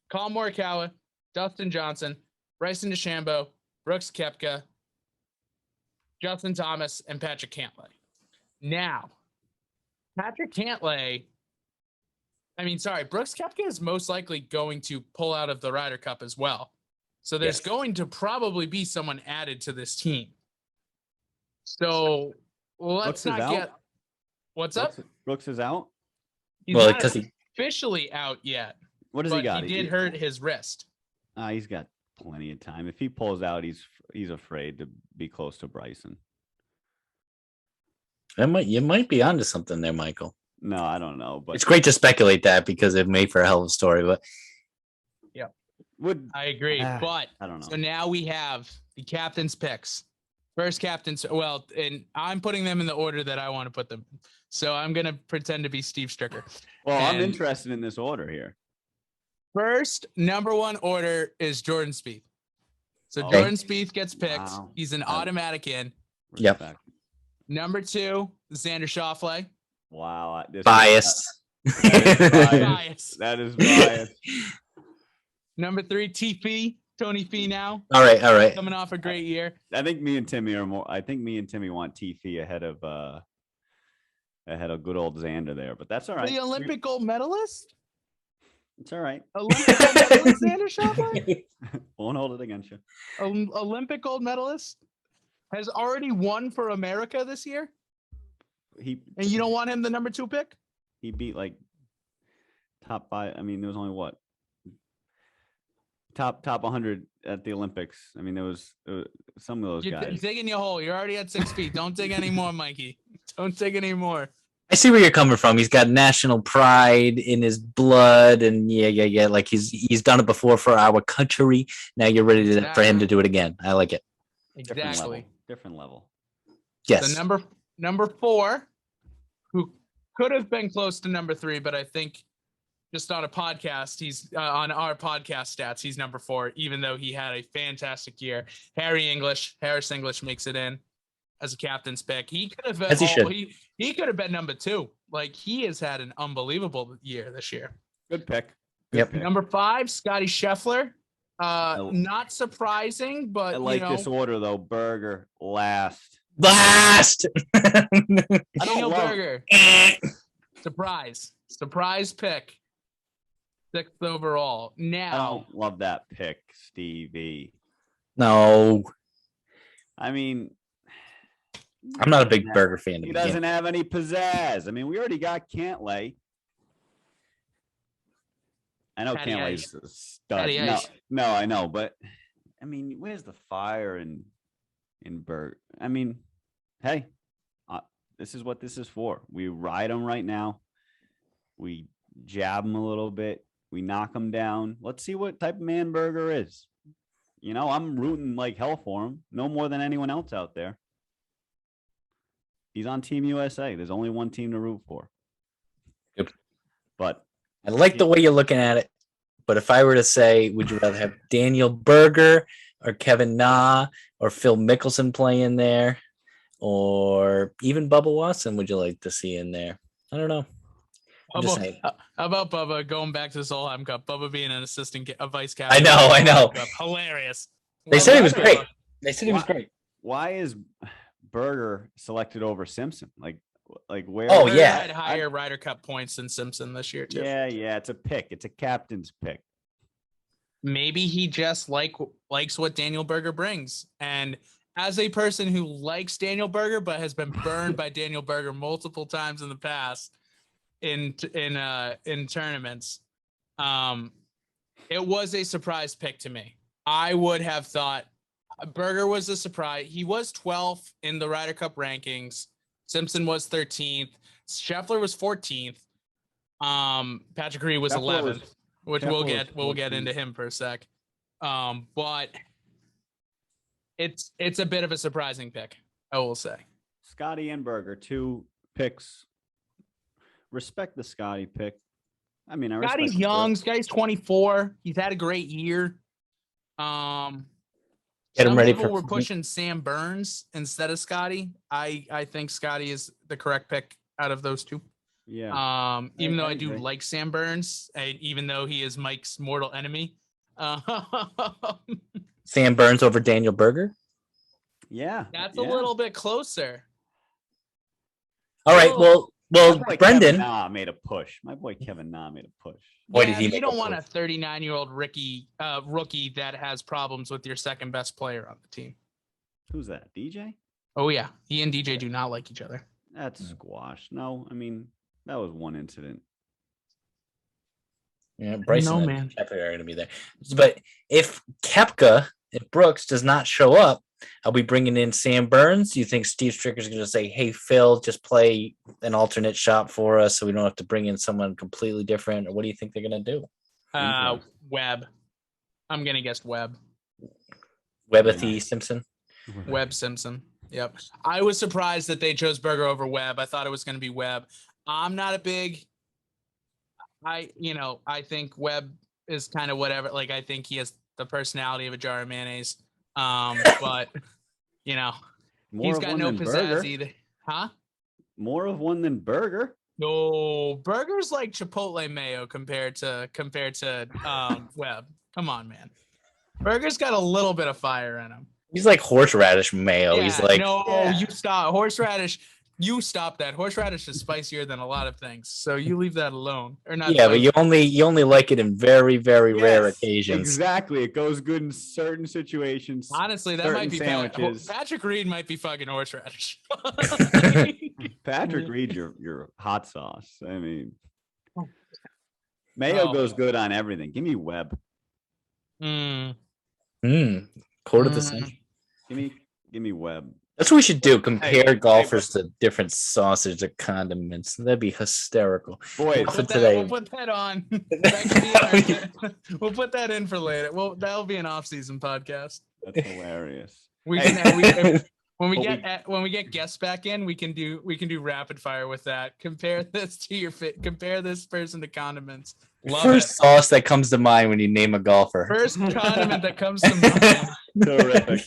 S1: Colin Morikawa, Dustin Johnson, Bryson DeChambeau, Brooks Koepka, Justin Thomas, and Patrick Cantlay. Now, Brooks Koepka is most likely going to pull out of the Ryder Cup as well. So there's going to probably be someone added to this team. So let's not get... What's up?
S3: Brooks is out?
S1: He's not officially out yet.
S3: What does he got?
S1: He did hurt his wrist.
S3: He's got plenty of time. If he pulls out, he's afraid to be close to Bryson.
S2: You might be onto something there, Michael.
S3: No, I don't know, but
S2: it's great to speculate that, because it made for a hell of a story. But
S1: yeah, I agree. But
S3: I don't know.
S1: So now we have the captain's picks. First captain's, well, and I'm putting them in the order that I want to put them. So I'm gonna pretend to be Steve Stricker.
S3: Well, I'm interested in this order here.
S1: First, number one order is Jordan Spieth. So Jordan Spieth gets picked. Wow. He's an automatic in.
S2: Yep.
S1: Number two, Xander Schauffele.
S3: Wow.
S2: Biased.
S3: That is biased.
S1: Number three, Tony Finau.
S2: All right.
S1: Coming off a great year.
S3: I think me and Timmy want T ahead of good old Xander there, but that's all right.
S1: The Olympic gold medalist?
S3: It's all right.
S1: Olympic gold medalist, Xander Schauffele?
S3: Won't hold it against you.
S1: Olympic gold medalist has already won for America this year? And you don't want him the number two pick?
S3: He beat like top 5. I mean, there was only what top 100 at the Olympics. I mean, there was some of those
S1: You're
S3: guys.
S1: digging your hole. You're already at 6 feet. Don't dig any more, Mikey. Don't dig any more.
S2: I see where you're coming from. He's got national pride in his blood, and yeah. Like he's done it before for our country. Now you're ready for him to do it again. I like it.
S1: Exactly.
S3: Different level.
S2: Yes.
S1: So number 4, who could have been close to number 3, but I think just on a podcast, he's on our podcast stats, he's number 4, even though he had a fantastic year. Harris English makes it in as a captain's pick. He could have been, he could have been number 2. Like, he has had an unbelievable year this year.
S3: Good pick.
S2: Yep.
S3: Pick.
S1: Number 5, Scotty Scheffler. Not surprising, but
S3: I like this order though. Burger last.
S1: Daniel Berger. Surprise pick. 6th overall. Now,
S3: I don't love that pick, Stevie.
S2: No,
S3: I mean,
S2: I'm not a big Berger fan.
S3: He doesn't have any pizzazz. I mean, we already got Cantlay. I know Cantlay's a stud. No, I know, but I mean, where's the fire in Berger? I mean, hey, this is what this is for. We ride him right now. We jab him a little bit. We knock him down. Let's see what type of man Berger is. You know, I'm rooting like hell for him. No more than anyone else out there. He's on Team USA. There's only one team to root for.
S2: Yep.
S3: But
S2: I like the way you're looking at it. But if I were to say, would you rather have Daniel Berger or Kevin Na or Phil Mickelson play in there, or even Bubba Watson? Would you like to see in there? I don't know.
S1: How about Bubba going back to the Solheim Cup? Bubba being an a vice captain.
S2: I know.
S1: Hilarious.
S2: They said he was great. He was great.
S3: Why is Berger selected over Simpson? Like where?
S2: Oh,
S1: Berger
S2: yeah.
S1: had higher Ryder Cup points than Simpson this year too.
S3: Yeah. It's a pick. It's a captain's pick.
S1: Maybe he just likes what Daniel Berger brings. And as a person who likes Daniel Berger but has been burned by Daniel Berger multiple times in the past in tournaments, it was a surprise pick to me. I would have thought Berger was a surprise. He was 12th in the Ryder Cup rankings. Simpson was 13th. Scheffler was 14th. Patrick Reed was 11th, which we'll get into him for a sec. But it's a bit of a surprising pick, I will say.
S3: Scotty and Berger, 2 picks. Respect the Scotty pick. I mean,
S1: Scotty's young. Scotty's 24. He's had a great year.
S2: Get him
S1: Some
S2: ready
S1: people
S2: for.
S1: were pushing Sam Burns instead of Scotty. I think Scotty is the correct pick out of those 2.
S3: Yeah.
S1: Even though I do like Sam Burns, even though he is Mike's mortal enemy.
S2: Sam Burns over Daniel Berger.
S3: Yeah.
S1: That's a little bit closer.
S2: All right. Well, Brendan.
S3: Kevin made a push. My boy Kevin Na made a push.
S2: Boy, did he
S1: you don't want a 39-year-old rookie that has problems with your second best player on the team.
S3: Who's that? DJ?
S1: Oh yeah, he and DJ do not like each other.
S3: That's squash. No, I mean that was one incident.
S2: Yeah, Bryson and Koepka are going to be there. But if Brooks does not show up, are we bringing in Sam Burns? Do you think Steve Stricker is going to say, hey, Phil, just play an alternate shot for us so we don't have to bring in someone completely different? Or what do you think they're going to do?
S1: Webb. I'm going to guess Webb.
S2: Webathy Simpson?
S1: Webb Simpson. Yep. I was surprised that they chose Berger over Webb. I thought it was going to be Webb. I'm not a big... I think Webb is kind of whatever. Like, I think he has the personality of a jar of mayonnaise. But he's got no pizzazz either. Huh?
S3: More of one than Berger.
S1: No, Berger's like Chipotle mayo compared to Webb. Come on, man. Berger's got a little bit of fire in him.
S2: He's like horseradish mayo.
S1: Yeah,
S2: He's like
S1: you stop. Horseradish You stop that. Horseradish is spicier than a lot of things, so you leave that alone. Or not?
S2: Yeah, but you only like it in very, very rare occasions.
S3: Exactly. It goes good in certain situations.
S1: Honestly, that might be
S3: sandwiches.
S1: Patrick Reed might be fucking horseradish.
S3: Patrick Reed, your hot sauce. I mean, mayo goes good on everything. Give me Webb.
S2: Quarter of the century.
S3: Give me Webb.
S2: That's what we should do. Compare golfers to different sausage or condiments. That'd be hysterical.
S3: Boys,
S1: we'll put that on. We'll put that in for later. Well, that'll be an off-season podcast.
S3: That's hilarious.
S1: When we get guests back in, we can do rapid fire with that. Compare this to compare this person to condiments.
S2: First sauce that comes to mind when you name a golfer.
S1: First condiment that comes to mind.
S3: Terrific.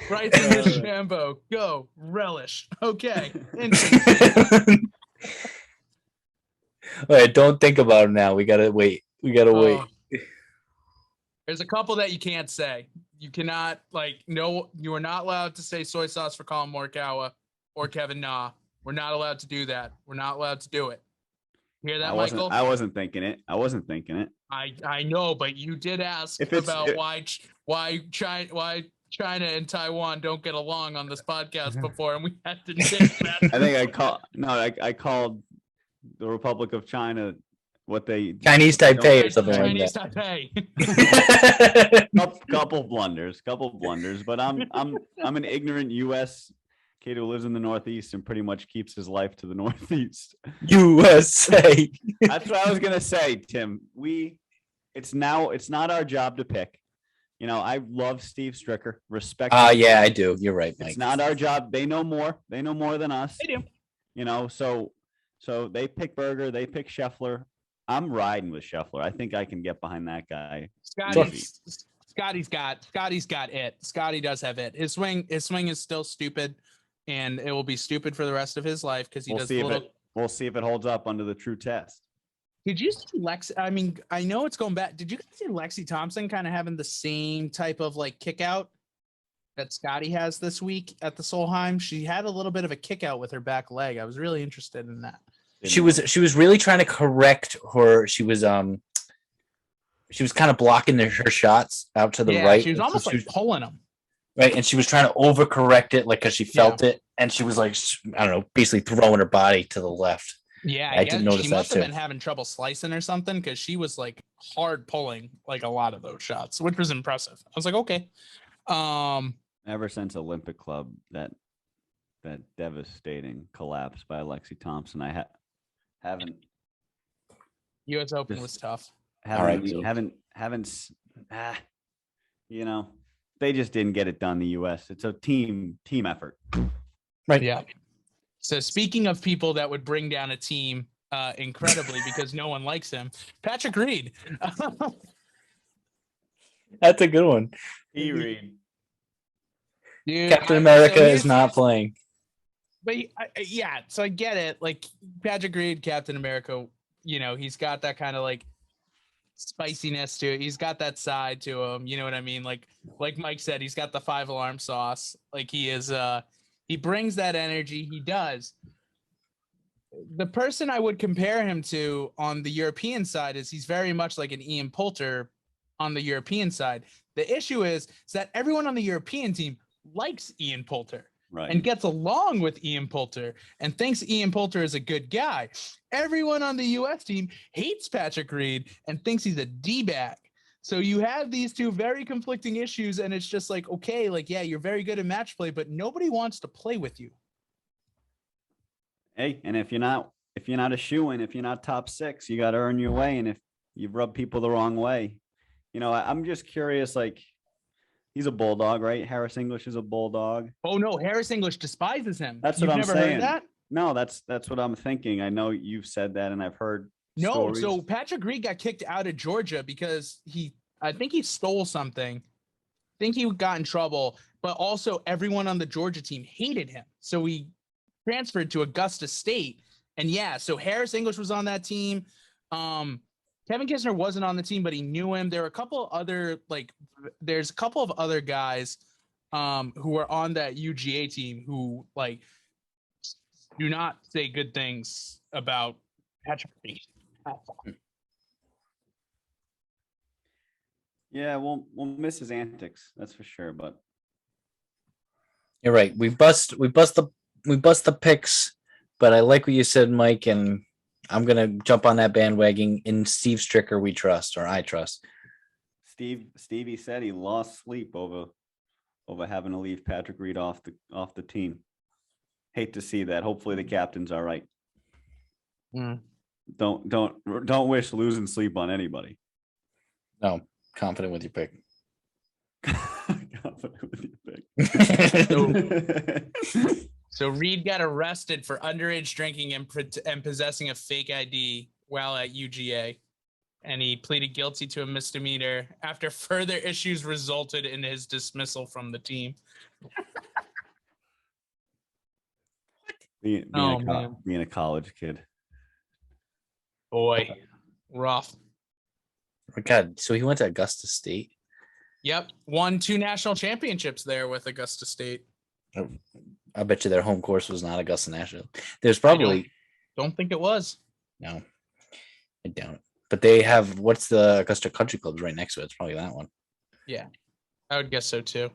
S1: Right in the Shambo. Go. Relish. Okay.
S2: Wait, don't think about it now. We gotta wait. Wait.
S1: There's a couple that you can't say. You cannot, you are not allowed to say soy sauce for Colin Morikawa or Kevin Na. We're not allowed to do that. We're not allowed to do it. Hear that, Michael?
S3: I wasn't thinking it.
S1: I know, but you did ask about why China and Taiwan don't get along on this podcast before, and we had to take that.
S3: I called the Republic of China
S2: Chinese Taipei or something
S1: Chinese
S2: like
S1: that.
S3: Taipei. couple blunders, but I'm an ignorant U.S. kid who lives in the Northeast and pretty much keeps his life to the Northeast.
S2: USA.
S3: That's what I was gonna say, Tim. It's not our job to pick. You know, I love Steve Stricker. Respect.
S2: Yeah, I do. You're right, Mike.
S3: It's not our job. They know more. They know more than us.
S1: They do.
S3: You know, so they pick Berger. They pick Scheffler. I'm riding with Scheffler. I think I can get behind that guy.
S1: Scotty's got it. Scotty does have it. His swing is still stupid, and it will be stupid for the rest of his life because
S3: We'll see if it holds up under the true test.
S1: Did you see Lex? I mean, I know it's going back. Did you guys see Lexi Thompson kind of having the same type of kick out that Scotty has this week at the Solheim? She had a little bit of a kick out with her back leg. I was really interested in that.
S2: She was really trying to correct her. She was kind of blocking her shots out to the right.
S1: She was almost pulling them.
S2: Right, and she was trying to overcorrect it, because she felt it, and she was basically throwing her body to the left.
S1: Yeah,
S2: I didn't notice that too.
S1: She must have been having trouble slicing or something because she was hard pulling a lot of those shots, which was impressive. I was like, okay.
S3: Ever since Olympic Club, that devastating collapse by Lexi Thompson, I haven't.
S1: U.S. Open was tough.
S3: They just didn't get it done. The U.S. It's a team effort.
S2: Right.
S1: Yeah. So speaking of people that would bring down a team incredibly because no one likes him, Patrick Reed.
S2: That's a good one.
S3: Reed.
S2: Dude, Captain America is not playing.
S1: But so I get it. Patrick Reed, Captain America, he's got that kind of spiciness to it. He's got that side to him. You know what I mean? Like Mike said, he's got the 5-alarm sauce. He is he brings that energy. He does. The person I would compare him to on the European side is he's very much like an Ian Poulter on the European side. The issue is that everyone on the European team likes Ian Poulter. Right. And gets along with Ian Poulter and thinks Ian Poulter is a good guy. Everyone on the U.S. team hates Patrick Reed and thinks he's a D-bag. So you have these two very conflicting issues, and it's just okay, you're very good at match play, but nobody wants to play with you.
S3: Hey, and if you're not a shoo-in, if you're not top 6, you got to earn your way. And if you rub people the wrong way, I'm just curious, he's a bulldog, right? Harris English is a bulldog.
S1: Oh no, Harris English despises him.
S3: That's what I'm saying. You've never heard
S1: that?
S3: No, that's what I'm thinking. I know you've said that, and I've heard.
S1: No,
S3: stories.
S1: So Patrick Reed got kicked out of Georgia because I think he stole something. I think he got in trouble, but also everyone on the Georgia team hated him. So he transferred to Augusta State. And so Harris English was on that team. Kevin Kisner wasn't on the team, but he knew him. There were a couple other, there's a couple of other guys who were on that UGA team who do not say good things about Patrick Reed.
S3: Yeah, we'll miss his antics, that's for sure. But
S2: You're right. We bust the picks, but I like what you said, Mike, and I'm gonna jump on that bandwagon. In Steve Stricker, we trust, or I trust.
S3: Stevie said he lost sleep over having to leave Patrick Reed off the team. Hate to see that. Hopefully the captain's all right.
S1: Mm.
S3: Don't wish losing sleep on anybody.
S2: No, confident with your pick.
S3: Confident with your pick.
S1: So Reed got arrested for underage drinking and possessing a fake ID while at UGA, and he pleaded guilty to a misdemeanor after further issues resulted in his dismissal from the team.
S3: being a college kid.
S1: Boy, rough.
S2: Oh, God, so he went to Augusta State?
S1: Yep, won 2 national championships there with Augusta State.
S2: I bet you their home course was not Augusta National. There's probably...
S1: Don't think it was.
S2: No, I doubt it. But they have, what's the Augusta Country Club right next to it? It's probably that one.
S1: Yeah, I would guess so too.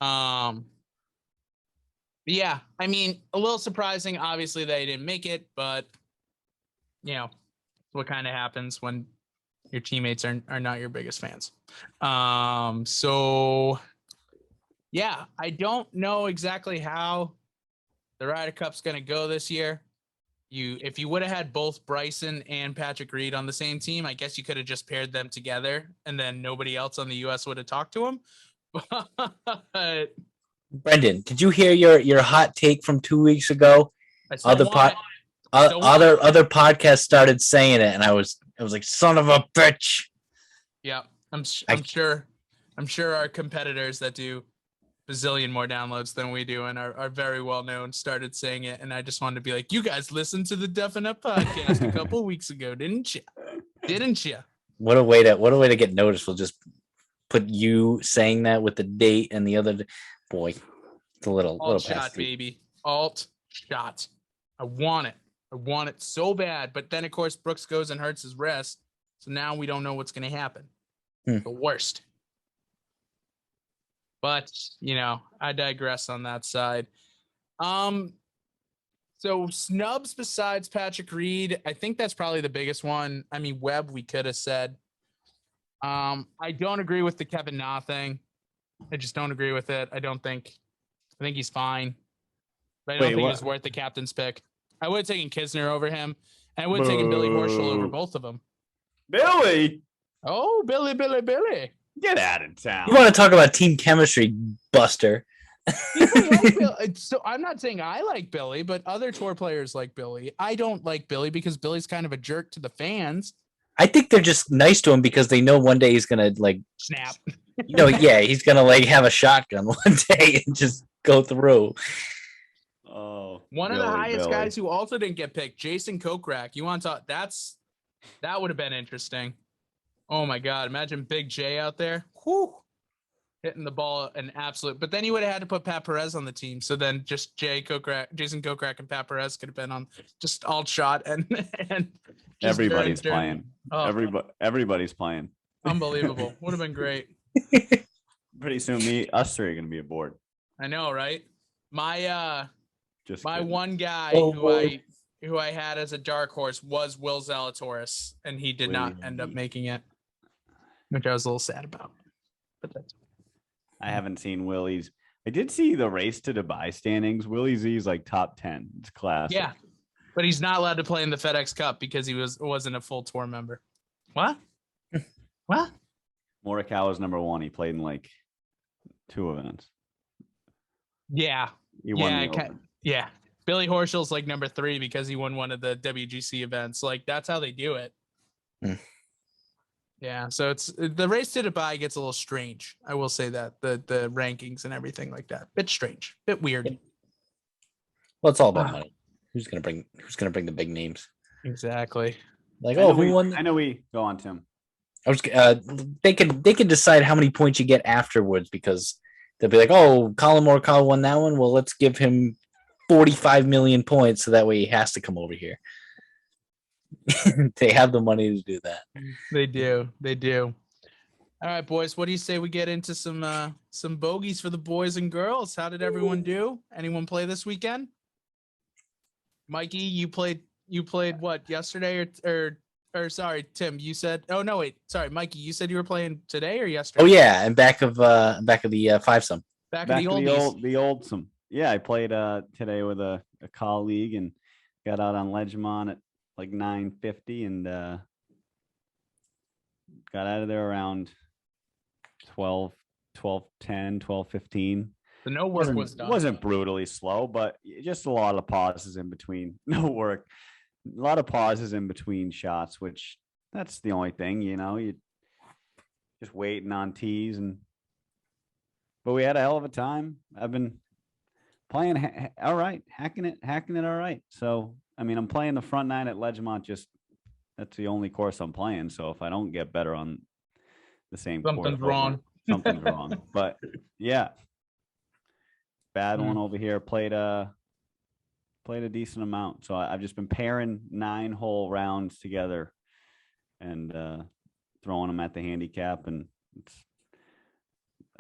S1: Yeah, I mean, a little surprising, obviously, they didn't make it, but you know, what kind of happens when your teammates are not your biggest fans. So yeah, I don't know exactly how the Ryder Cup's going to go this year. If you would have had both Bryson and Patrick Reed on the same team, I guess you could have just paired them together and then nobody else on the US would have talked to them. But
S2: Brendan, did you hear your hot take from 2 weeks ago? Other podcasts started saying it, and I was like, son of a bitch.
S1: Yeah, I'm sure our competitors that do bazillion more downloads than we do and are very well known started saying it, and I just wanted to be like, you guys listened to the Duffin podcast a couple weeks ago, didn't you? What a way
S2: to get noticed. We'll just put you saying that with the date and the other boy. It's a little
S1: shot, baby. Alt shot. I want it so bad, but then of course Brooks goes and hurts his wrist, so now we don't know what's going to happen. The worst. But, I digress on that side. So snubs besides Patrick Reed, I think that's probably the biggest one. I mean, Webb, we could have said. I don't agree with the Kevin Na thing. I just don't agree with it. I think he's fine. But I don't think it was worth the captain's pick. I would have taken Kisner over him, and I would have taken Billy Horschel over both of them.
S3: Billy?
S1: Oh, Billy.
S3: Get out of town.
S2: You want to talk about team chemistry, Buster?
S1: So I'm not saying I like Billy, but other tour players like Billy. I don't like Billy because Billy's kind of a jerk to the fans.
S2: I think they're just nice to him because they know one day he's gonna
S1: snap.
S2: He's gonna have a shotgun one day and just go through.
S3: Oh,
S1: one of the highest guys who also didn't get picked, Jason Kokrak. You want to talk? That would have been interesting. Oh my God! Imagine Big J out there, hitting the ball an absolute. But then he would have had to put Pat Perez on the team. So then just Jason Kokrak, and Pat Perez could have been on just alt shot and
S3: everybody's playing. Oh. Everybody's playing.
S1: Unbelievable! Would have been great.
S3: Pretty soon, us three are going to be aboard.
S1: I know, right? My
S3: kidding.
S1: one guy who I had as a dark horse was Will Zalatoris, and he did not end up making it, which I was a little sad about. But
S3: I haven't seen Willie's. I did see the race to Dubai standings. Willie Z's like top 10. It's classic.
S1: Yeah, but he's not allowed to play in the FedEx Cup because he wasn't a full tour member. What?
S3: Morikawa's number 1. He played in like 2 events.
S1: Yeah.
S3: He won
S1: yeah. Billy Horschel's like number 3 because he won one of the WGC events. Like, that's how they do it. Yeah, so it's the race to Dubai gets a little strange. I will say that the rankings and everything like that, bit strange, bit weird.
S2: Well, it's all about money. Who's gonna bring the big names?
S1: Exactly.
S2: Who won?
S3: I know we go on, Tim.
S2: They can decide how many points you get afterwards because they'll be like, oh, Colin Morikawa won that one. Well, let's give him 45 million points, so that way he has to come over here. They have the money to do that.
S1: They do. They do. All right, boys. What do you say we get into some bogeys for the boys and girls? How did everyone do? Anyone play this weekend? Mikey, you played what yesterday or sorry, Tim, you said Mikey, you said you were playing today or yesterday?
S2: Oh yeah, and back of the five-some.
S1: Back of the
S3: old some. Yeah, I played today with a colleague and got out on Ledgemont at like 9:50 and got out of there around 12:10, 12:15.
S1: So no work was done.
S3: Wasn't brutally slow, but just a lot of pauses in between. No work. A lot of pauses in between shots, which that's the only thing, you just waiting on tees but we had a hell of a time. I've been playing all right, hacking it all right. So, I mean, I'm playing the front nine at Ledgemont, that's the only course I'm playing. So if I don't get better on the same course,
S1: something's wrong.
S3: Something's wrong. But yeah. Battling over here, played a decent amount. So I've just been pairing 9-hole rounds together and throwing them at the handicap. And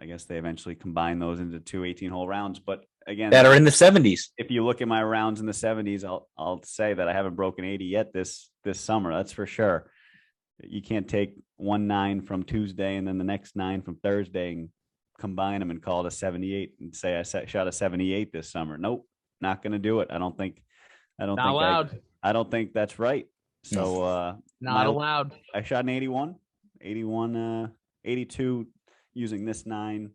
S3: I guess they eventually combine those into 2 18-hole rounds. But again,
S2: that are in the 70s.
S3: If you look at my rounds in the 70s, I'll say that I haven't broken 80 yet this summer. That's for sure. You can't take 1 9 from Tuesday and then the next 9 from Thursday and combine them and call it a 78 and say I shot a 78 this summer. Nope, not going to do it. I don't think
S1: allowed.
S3: I don't think that's right. So
S1: not allowed.
S3: I shot an 81, 82 using this 9.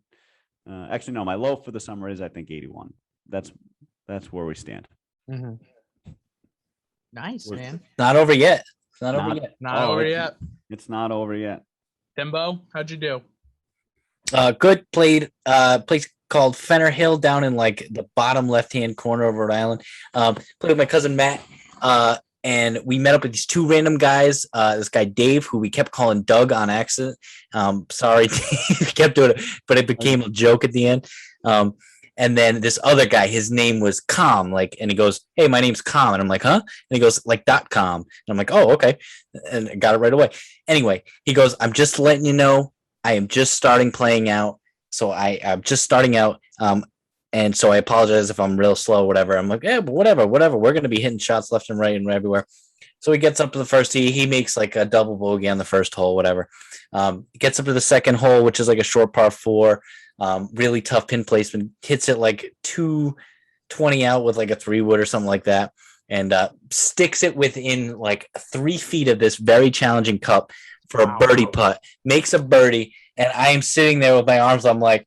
S3: Actually, no, my low for the summer is I think 81. That's where we stand.
S1: Mm-hmm. Nice, man.
S2: Not over yet. It's not over yet.
S1: Not over yet.
S3: It's not over yet.
S1: Timbo, how'd you do?
S2: Good. Played place called Fenner Hill down in like the bottom left-hand corner of Rhode Island. Played with my cousin Matt. And we met up with these 2 random guys. This guy Dave, who we kept calling Doug on accident. Sorry, Dave, kept doing it, but it became a joke at the end. And then this other guy, his name was Com, and he goes, "Hey, my name's Com," and I'm like, "Huh?" And he goes, like .com, and I'm like, "Oh, okay," and I got it right away. Anyway, he goes, "I'm just letting you know, I am just starting playing out, so I'm just starting out, and so I apologize if I'm real slow, whatever." I'm like, "Yeah, but whatever. We're gonna be hitting shots left and right and everywhere." So he gets up to the first tee. He makes like a double bogey on the first hole, whatever. Gets up to the second hole, which is like a short par 4. Really tough pin placement. Hits it like 220 out with like a 3-wood or something like that, and sticks it within like 3 feet of this very challenging cup for a birdie putt. Makes a birdie, and I am sitting there with my arms. I'm like,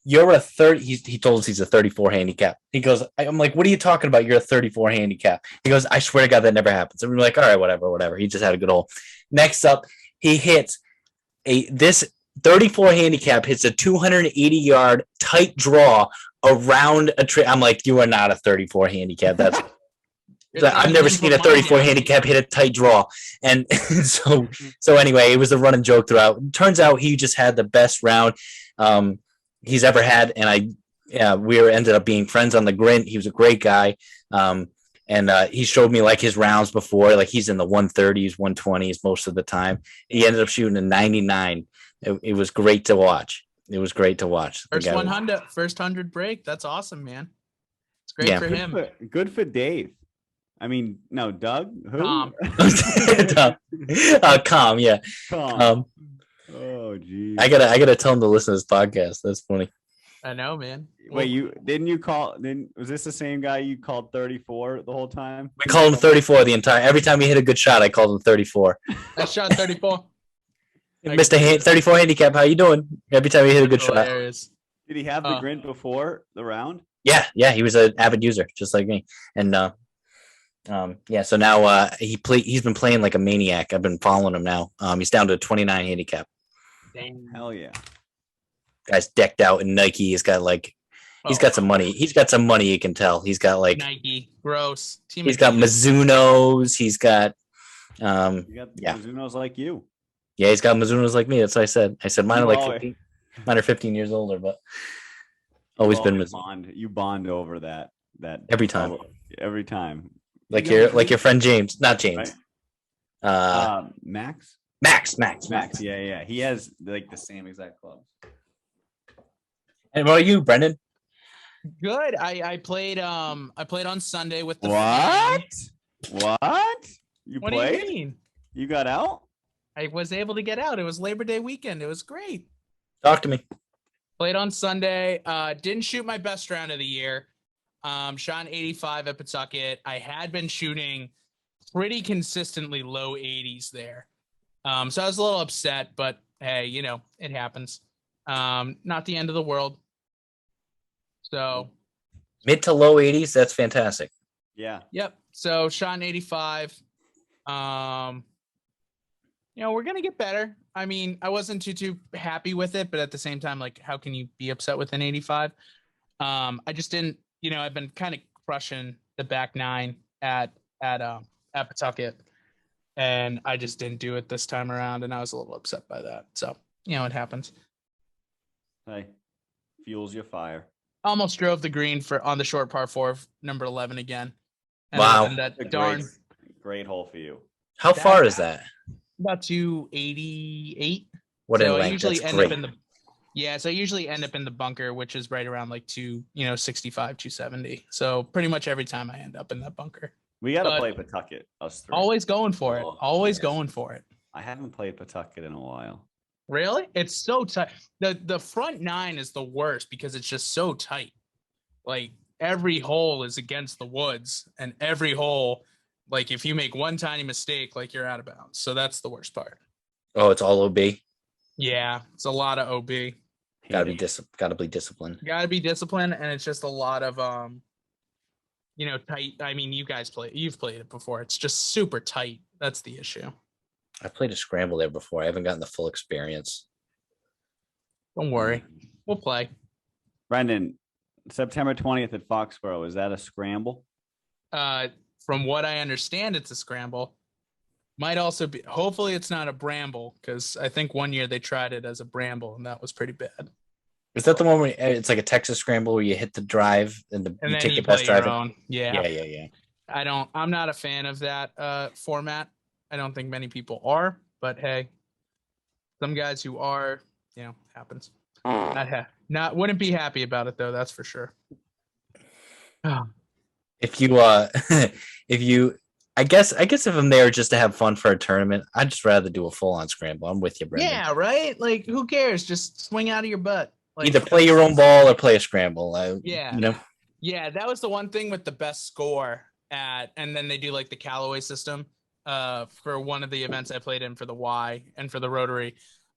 S2: "You're a 30." He told us he's a 34 handicap. He goes, I'm like, "What are you talking about? You're a 34 handicap." He goes, "I swear to God, that never happens." And we're like, "All right, whatever. He just had a good hole." Next up, he hits this 34 handicap hits a 280-yard tight draw around a tree. I'm like, "You are not a 34 handicap. That's I've never seen a 34 handicap hit a tight draw." And so anyway, it was a running joke throughout. Turns out he just had the best round he's ever had, and we ended up being friends on the green. He was a great guy, and he showed me like his rounds before. Like he's in the 130s, 120s most of the time. He ended up shooting a 99. It was great to watch. First
S1: 100 break. That's awesome, man. It's great for him.
S3: Good for Dave. I mean, no, Doug. Who?
S1: Tom.
S2: Com, yeah.
S3: Tom. Oh, geez.
S2: I gotta tell him to listen to this podcast. That's funny.
S1: I know, man.
S3: Wait, was this the same guy you called 34 the whole time?
S2: We called him 34 every time he hit a good shot. I called him 34.
S1: I shot 34.
S2: Mr. 34 handicap, how you doing? Every time he hit a good shot.
S3: Did he have the grin before the round?
S2: Yeah, he was an avid user, just like me. And so now he's been playing like a maniac. I've been following him now. He's down to a 29 handicap.
S1: Dang.
S3: Hell yeah.
S2: Guy's decked out in Nike. He's got he's got some money. He's got some money, you can tell. He's got like
S1: Nike, gross.
S2: He's got Mizunos. He's got
S3: Mizunos like you.
S2: Yeah, he's got Mizunos like me. That's what I said. I said mine are 15 years older, but always been Mizuno.
S3: You bond over that. that
S2: Every time.
S3: Every time.
S2: Like your friend James, not James.
S3: Right? Max.
S2: Max.
S3: Yeah. He has like the same exact clubs.
S2: And what are you, Brendan?
S1: Good. I played on Sunday with the
S3: What?
S1: fam.
S3: What? You
S1: What
S3: played?
S1: do you mean?
S3: You got out?
S1: I was able to get out. It was Labor Day weekend. It was great.
S2: Talk to me.
S1: Played on Sunday. Didn't shoot my best round of the year. Shot an 85 at Pawtucket. I had been shooting pretty consistently low 80s there. So I was a little upset, but hey, it happens. Not the end of the world. So
S2: mid to low 80s, that's fantastic.
S3: Yeah.
S1: Yep. So shot an 85. We're gonna get better. I mean, I wasn't too happy with it, but at the same time, like, how can you be upset with an 85? I just didn't, I've been kind of crushing the back nine at Pawtucket, and I just didn't do it this time around, and I was a little upset by that. So, it happens.
S3: Hey, fuels your fire.
S1: Almost drove the green on the short par 4 of number 11 again. And
S2: wow.
S1: That darn
S3: great hole for you.
S2: How far is that?
S1: About 288.
S2: What
S1: so
S2: in
S1: I
S2: length?
S1: usually
S2: That's
S1: end
S2: great.
S1: up in the so I usually end up in the bunker, which is right around like 65, 270. So pretty much every time I end up in that bunker.
S3: We got to play Pawtucket, us three.
S1: Always going for it. Always going for it.
S3: I haven't played Pawtucket in a while.
S1: Really? It's so tight. The front nine is the worst because it's just so tight. Like every hole is against the woods, and every hole, like if you make one tiny mistake, like you're out of bounds. So that's the worst part.
S2: Oh, it's all OB.
S1: Yeah, it's a lot of OB.
S2: Gotta be disciplined.
S1: Gotta be disciplined, and it's just a lot of tight. I mean, you've played it before. It's just super tight. That's the issue.
S2: I played a scramble there before. I haven't gotten the full experience.
S1: Don't worry. We'll play.
S3: Brendan, September 20th at Foxborough. Is that a scramble?
S1: From what I understand, it's a scramble. Might also be, hopefully it's not a bramble, because I think one year they tried it as a bramble, and that was pretty bad.
S2: Is that the one where it's like a Texas scramble where you hit the drive and you take the best drive? Yeah.
S1: I'm not a fan of that format. I don't think many people are, but hey, some guys who are, happens. Wouldn't be happy about it though. That's for sure.
S2: If if I'm there just to have fun for a tournament, I'd just rather do a full-on scramble. I'm with you, Brendan.
S1: Yeah, right? Like, who cares? Just swing out of your butt. Like,
S2: either play your own ball or play a scramble.
S1: Yeah, that was the one thing with the best score and then they do like the Callaway system for one of the events I played in for the Y and for the Rotary.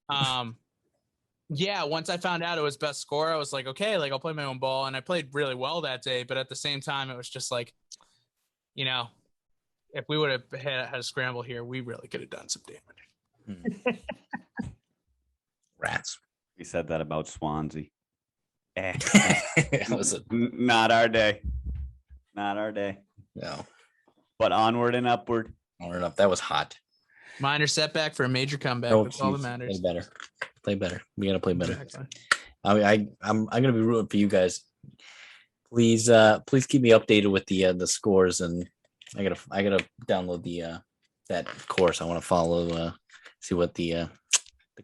S1: Once I found out it was best score, I was like, okay, like I'll play my own ball, and I played really well that day. But at the same time, it was just like, if we would have had a scramble here, we really could have done some damage.
S2: Rats.
S3: We said that about Swansea.
S2: Not
S3: our day. Not our day.
S2: No.
S3: But onward and upward.
S2: Onward and up. That was hot.
S1: Minor setback for a major comeback. That's all that matters.
S2: Play better. We gotta play better.
S1: Exactly.
S2: I'm gonna be rooting for you guys. Please keep me updated with the scores, and I gotta download that course. I want to follow see what the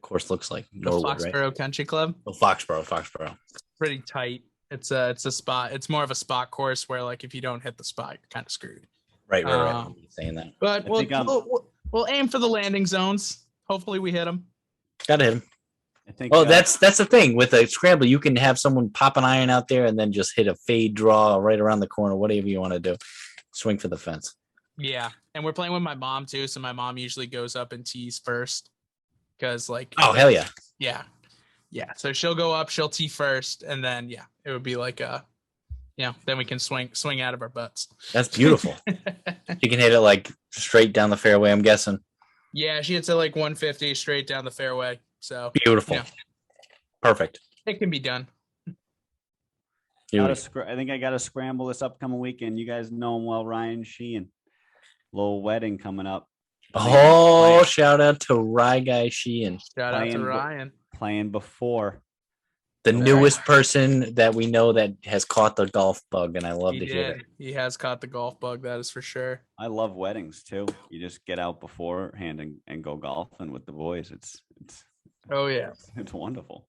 S2: course looks like.
S1: Norwood, Foxborough, right? Country Club.
S2: Oh, Foxborough. Pretty
S1: tight. It's a spot. It's more of a spot course where, like, if you don't hit the spot, you're kind of screwed.
S2: Right. I'm saying that.
S1: But we'll aim for the landing zones. Hopefully, we hit them.
S2: Gotta hit them. I think. Oh, that's the thing with a scramble. You can have someone pop an iron out there and then just hit a fade draw right around the corner. Whatever you want to do, swing for the fence. Yeah, and we're playing with my mom too, so my mom usually goes up and tees first. Because hell yeah. Yeah. So she'll go up, she'll tee first, and then it would be like then we can swing out of our butts. That's beautiful. You can hit it like straight down the fairway, I'm guessing. Yeah, she hits it like 150 straight down the fairway. So beautiful. Perfect. It can be done. I think I got to scramble this upcoming weekend. You guys know him well, Ryan Sheehan. Little wedding coming up. Shout out to Rye Guy Sheehan. Shout out to Ryan. Playing before the newest person that we know that has caught the golf bug, and I love to hear it.
S1: He has caught the golf bug. That is for sure.
S3: I love weddings too. You just get out beforehand and go golfing with the boys. It's
S1: Oh yeah.
S3: it's wonderful.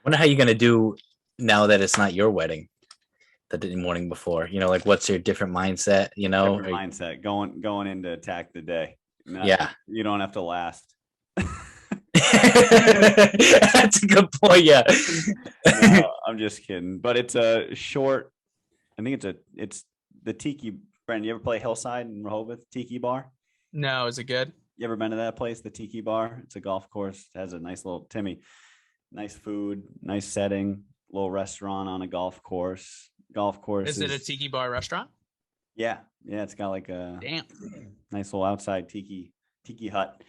S2: Wonder how you're gonna do now that it's not your wedding. The morning before, like what's your different mindset?
S3: Different mindset going in to attack the day.
S2: Yeah,
S3: you don't have to last.
S2: That's a good point. Yeah.
S3: No, I'm just kidding. But it's a short. I think it's the Tiki. Brandon, you ever play Hillside in Rehoboth Tiki Bar?
S1: No, is it good?
S3: You ever been to that place, the Tiki Bar? It's a golf course. It has a nice little nice food, nice setting, little restaurant on a golf course. Golf course.
S1: Is it a Tiki Bar restaurant?
S3: Yeah. It's got like a nice little outside tiki hut.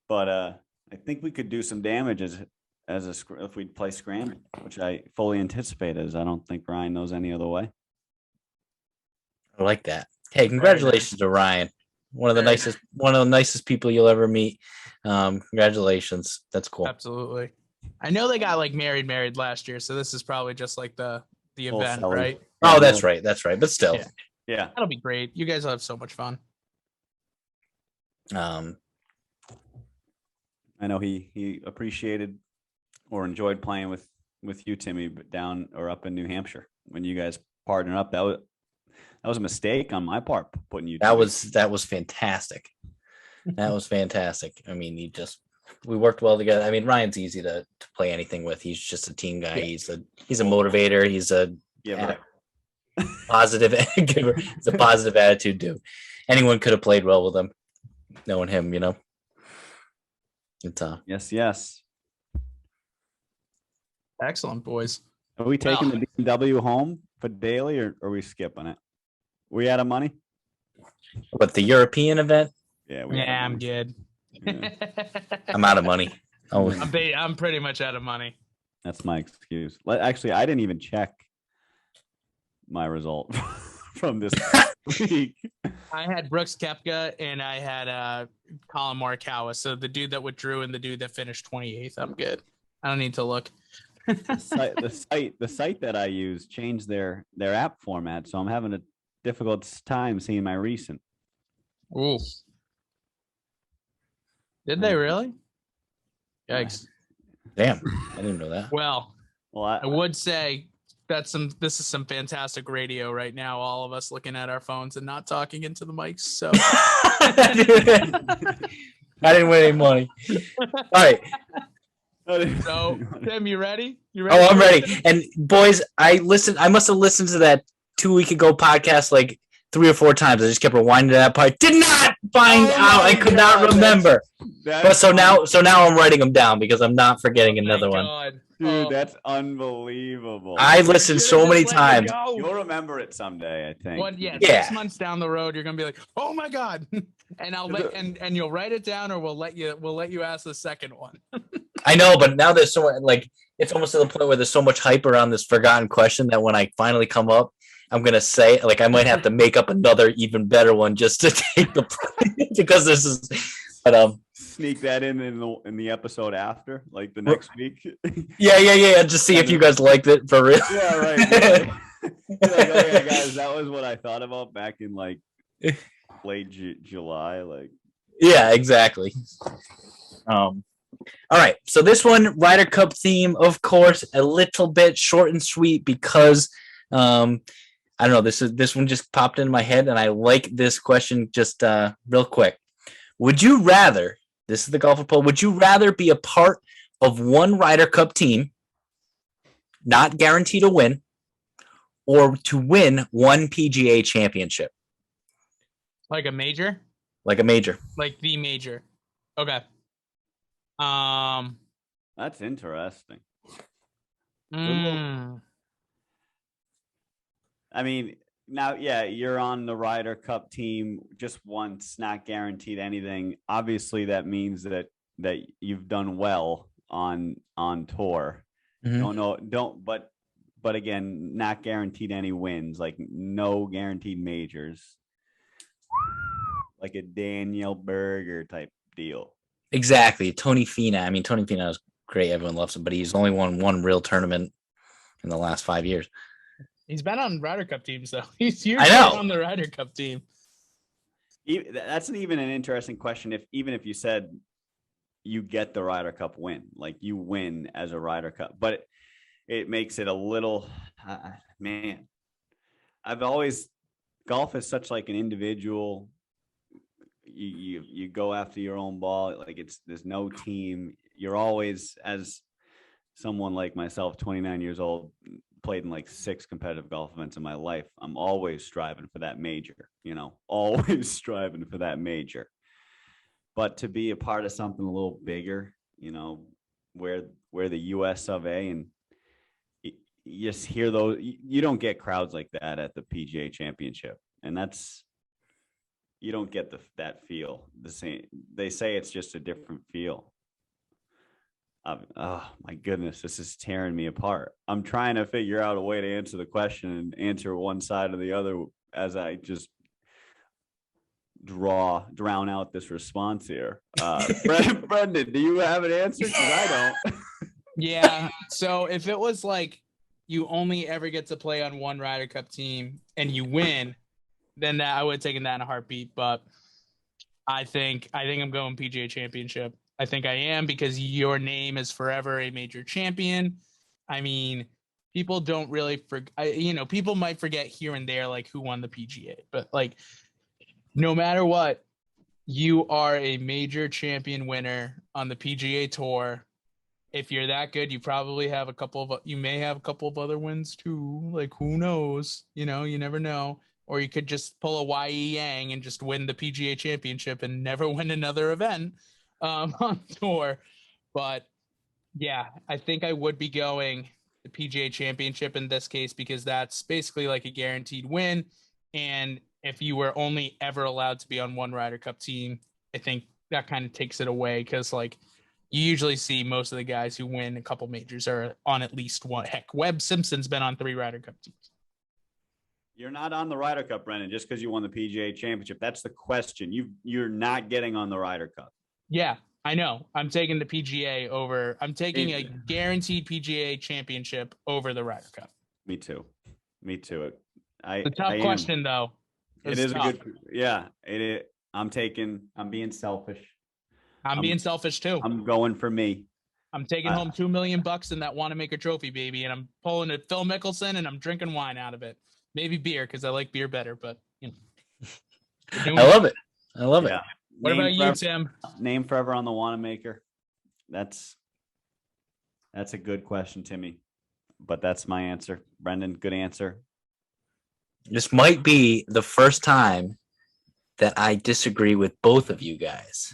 S3: But I think we could do some damage if we play scramble, which I fully anticipate. As I don't think Ryan knows any other way.
S2: I like that. Hey, congratulations to Ryan. One of the nicest people you'll ever meet. Congratulations. That's cool.
S1: Absolutely. I know they got like married last year, so this is probably just like the event, right?
S2: Oh, that's right. But still.
S3: Yeah.
S1: That'll be great. You guys will have so much fun.
S2: I
S3: know he appreciated or enjoyed playing with you, Timmy, but down or up in New Hampshire when you guys partnered up. That was a mistake on my part putting you.
S2: That was fantastic. That was fantastic. I mean, we worked well together. I mean, Ryan's easy to play anything with. He's just a team guy. Yeah. He's a motivator. He's a positive giver. It's a positive attitude dude. Anyone could have played well with him, knowing him. It's
S3: Yes.
S1: Excellent, boys.
S3: Are we taking the BMW home for daily, or are we skipping it? We out of money?
S2: What, the European event?
S3: Yeah.
S1: I'm good.
S3: Yeah.
S2: I'm out of money.
S1: I'm pretty much out of money.
S3: That's my excuse. Actually, I didn't even check my result from this week.
S1: I had Brooks Koepka and I had Colin Morikawa. So the dude that withdrew and the dude that finished 28th. I'm good. I don't need to look.
S3: The site that I use changed their app format, so I'm having a difficult time seeing my recent.
S1: Ooh. Did they really? Yikes.
S2: Damn. I didn't know that.
S1: Well, I would say this is some fantastic radio right now. All of us looking at our phones and not talking into the mics. So
S2: I didn't win any money. All right.
S1: So Tim, you ready?
S2: Oh, I'm ready. And boys, I must have listened to that 2 week ago podcast like 3 or 4 times. I just kept rewinding to that part. Did not find out. I could not remember. But so now I'm writing them down because I'm not forgetting another one.
S3: Dude, that's unbelievable.
S2: I listened so many times.
S3: You'll remember it someday, I think.
S1: Well, yeah, 6 months down the road, you're gonna be like, "Oh my god!" and and you'll write it down, or we'll let you ask the second one.
S2: I know, but now there's so much, it's almost to the point where there's so much hype around this forgotten question that when I finally come up, I'm gonna say I might have to make up another even better one just to take the because this is. But
S3: sneak that in the episode after, like the next week.
S2: Yeah. Just see if you guys liked it for real.
S3: Yeah, right. Okay, guys, that was what I thought about back in late July.
S2: Yeah, exactly. All right. So this one, Ryder Cup theme, of course, a little bit short and sweet because I don't know. This one just popped in my head, and I like this question just real quick. Would you rather? This is the golfer poll. Would you rather be a part of one Ryder Cup team, not guaranteed a win, or to win one PGA championship?
S1: Like a major?
S2: Like a major.
S1: Like the major. Okay.
S3: That's interesting.
S1: Mm.
S3: I mean, now, yeah, you're on the Ryder Cup team just once, not guaranteed anything. Obviously, that means that you've done well on tour. Mm-hmm. But again, not guaranteed any wins, like no guaranteed majors, like a Daniel Berger type deal.
S2: Exactly. Tony Finau. I mean, Tony Finau is great. Everyone loves him, but he's only won one real tournament in the last 5 years.
S1: He's been on Ryder Cup teams, though. He's usually on the Ryder Cup team.
S3: That's even an interesting question. Even if you said you get the Ryder Cup win, like you win as a Ryder Cup, but it makes it a little, man, golf is such like an individual. You go after your own ball. Like there's no team. You're always, as someone like myself, 29 years old, played in like 6 competitive golf events in my life. I'm always striving for that major, always striving for that major. But to be a part of something a little bigger, where the US of A, and you just hear those, you don't get crowds like that at the PGA Championship. And you don't get that feel the same. They say it's just a different feel. Oh my goodness, this is tearing me apart. I'm trying to figure out a way to answer the question and answer one side or the other as I just drown out this response here. Brendan, do you have an answer? Because I don't.
S1: Yeah. So if it was like you only ever get to play on one Ryder Cup team and you win, then I would have taken that in a heartbeat. But I think I'm going PGA Championship. I think I am, because your name is forever a major champion. I mean, people don't really forget, people might forget here and there, like who won the PGA, but like, no matter what, you are a major champion winner on the PGA Tour. If you're that good, you probably have you may have a couple of other wins too. Like, who knows? You never know. Or you could just pull a Y.E. Yang and just win the PGA Championship and never win another event on tour. But yeah, I think I would be going the PGA Championship in this case, because that's basically like a guaranteed win. And if you were only ever allowed to be on one Ryder Cup team, I think that kind of takes it away, because like you usually see most of the guys who win a couple majors are on at least one. Heck, Webb Simpson's been on 3 Ryder Cup teams.
S3: You're not on the Ryder Cup, Brennan, just because you won the PGA Championship. That's the question. You're not getting on the Ryder Cup.
S1: Yeah, I know. I'm taking the PGA over. I'm taking a guaranteed PGA Championship over the Ryder Cup.
S3: Me too. The
S1: tough question, though.
S3: It is tough. Yeah. It is. I'm being selfish.
S1: I'm being selfish too.
S3: I'm going for me.
S1: I'm taking home $2 million in that Wanamaker Trophy, baby, and I'm pulling a Phil Mickelson, and I'm drinking wine out of it. Maybe beer, because I like beer better, but
S2: I love it. I love it.
S1: What about you, Tim?
S3: Name forever on the Wanamaker. That's a good question, Timmy. But that's my answer. Brendan, good answer.
S2: This might be the first time that I disagree with both of you guys.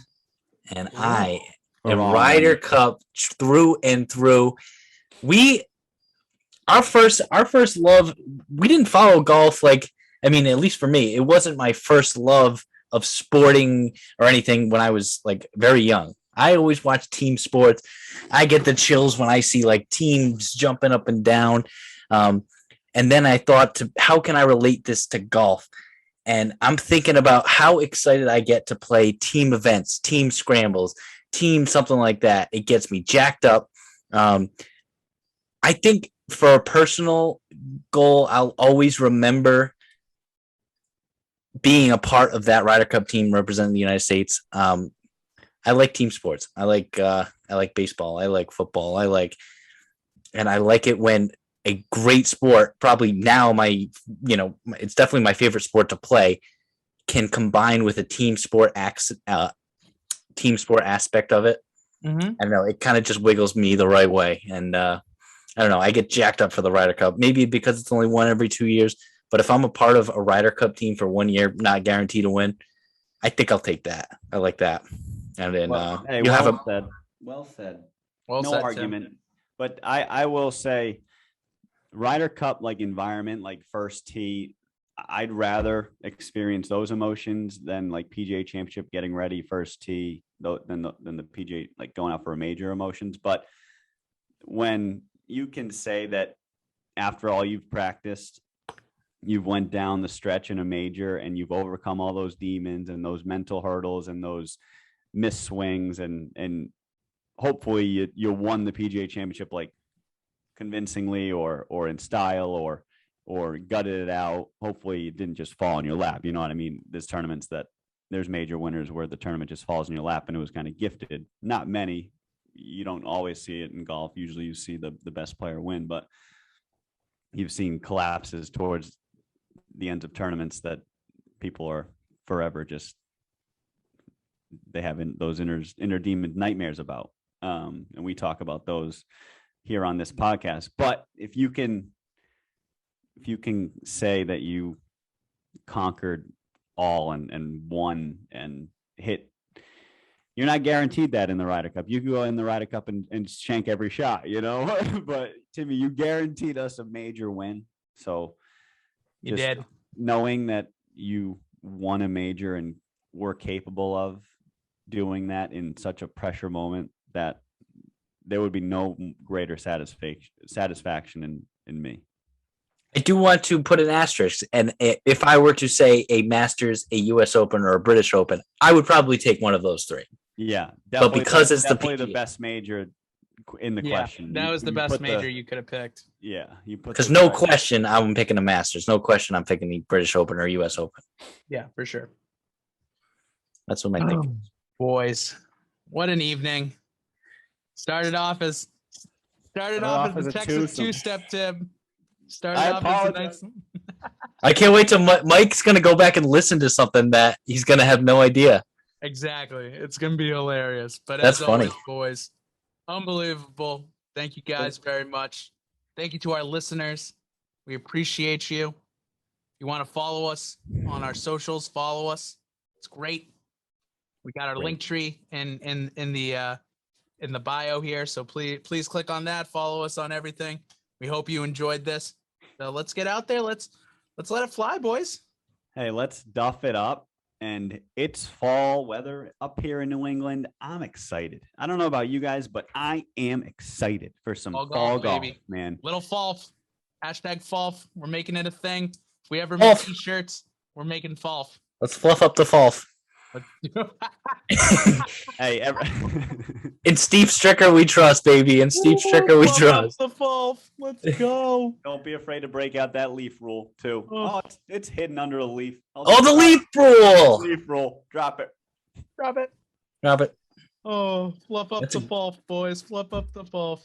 S2: And I am Ryder Cup through and through. Our first love, we didn't follow golf at least for me, it wasn't my first love of sporting or anything when I was like very young. I always watch team sports. I get the chills when I see like teams jumping up and down. And then I thought, how can I relate this to golf? And I'm thinking about how excited I get to play team events, team scrambles, team something like that. It gets me jacked up. I think for a personal goal, I'll always remember being a part of that Ryder Cup team representing the United States. I like team sports. I like baseball. I like football. And I like it when a great sport, probably now it's definitely my favorite sport to play, can combine with a team sport aspect of it. Mm-hmm. I don't know. It kind of just wiggles me the right way. And I don't know. I get jacked up for the Ryder Cup, maybe because it's only one every 2 years. But if I'm a part of a Ryder Cup team for 1 year, not guaranteed to win, I think I'll take that. I like that. And then
S3: Well said.
S1: No
S3: argument. Tim. But I will say, Ryder Cup environment, like first tee, I'd rather experience those emotions than like PGA Championship getting ready first tee than the PGA going out for a major emotions. But when you can say that after all you've practiced, you've went down the stretch in a major and you've overcome all those demons and those mental hurdles and those missed swings and hopefully you won the PGA Championship like convincingly or in style or gutted it out. Hopefully it didn't just fall in your lap. You know what I mean? There's tournaments that there's major winners where the tournament just falls in your lap and it was kind of gifted. Not many. You don't always see it in golf. Usually you see the best player win, but you've seen collapses towards the ends of tournaments that people are forever just, they have those inner demon nightmares about. And we talk about those here on this podcast. But if you can say that you conquered all and won and hit, you're not guaranteed that in the Ryder Cup. You can go in the Ryder Cup and shank every shot, you know. But Timmy, you guaranteed us a major win. So
S1: you did.
S3: Knowing that you won a major and were capable of doing that in such a pressure moment, that there would be no greater satisfaction in me.
S2: I do want to put an asterisk, and if I were to say a Masters, a U.S. Open, or a British Open, I would probably take one of those three.
S3: Yeah,
S2: but because it's
S3: definitely the best major in the question.
S1: That was the best major you could have picked.
S3: Yeah, you put
S2: because no question I'm picking a Masters. No question I'm picking the British Open or U.S. Open.
S1: Yeah, for sure.
S2: That's what my thinking is.
S1: Boys, what an evening! Started off as the Texas two-step tip. Started off as a nice.
S2: I can't wait till Mike's gonna go back and listen to something that he's gonna have no idea.
S1: Exactly, it's gonna be hilarious. But
S2: that's
S1: as
S2: funny,
S1: always, boys. Unbelievable. Thank you guys very much. Thank you to our listeners. We appreciate you. You want to follow us on our socials? Follow us. It's great. We got our LinkTree in the bio here, so please click on that. Follow us on everything. We hope you enjoyed this. So let's get out there. Let's let it fly, boys.
S3: Hey, let's duff it up. And it's fall weather up here in New England. I'm excited. I don't know about you guys, but I am excited for some fall golf, man.
S1: Little fall. Hashtag fall. We're making it a thing. If we ever make t-shirts, we're making fall.
S2: Let's fluff up the fall.
S3: Hey,
S2: in Steve Stricker we trust, baby. In Steve Stricker we trust.
S1: The fall. Let's go.
S3: Don't be afraid to break out that leaf rule too. Oh, it's hidden under a leaf.
S2: The leaf rule.
S3: Leaf rule. Drop it.
S1: Drop it.
S2: Drop it.
S1: Oh, fluff up the fall, boys. Fluff up the fall.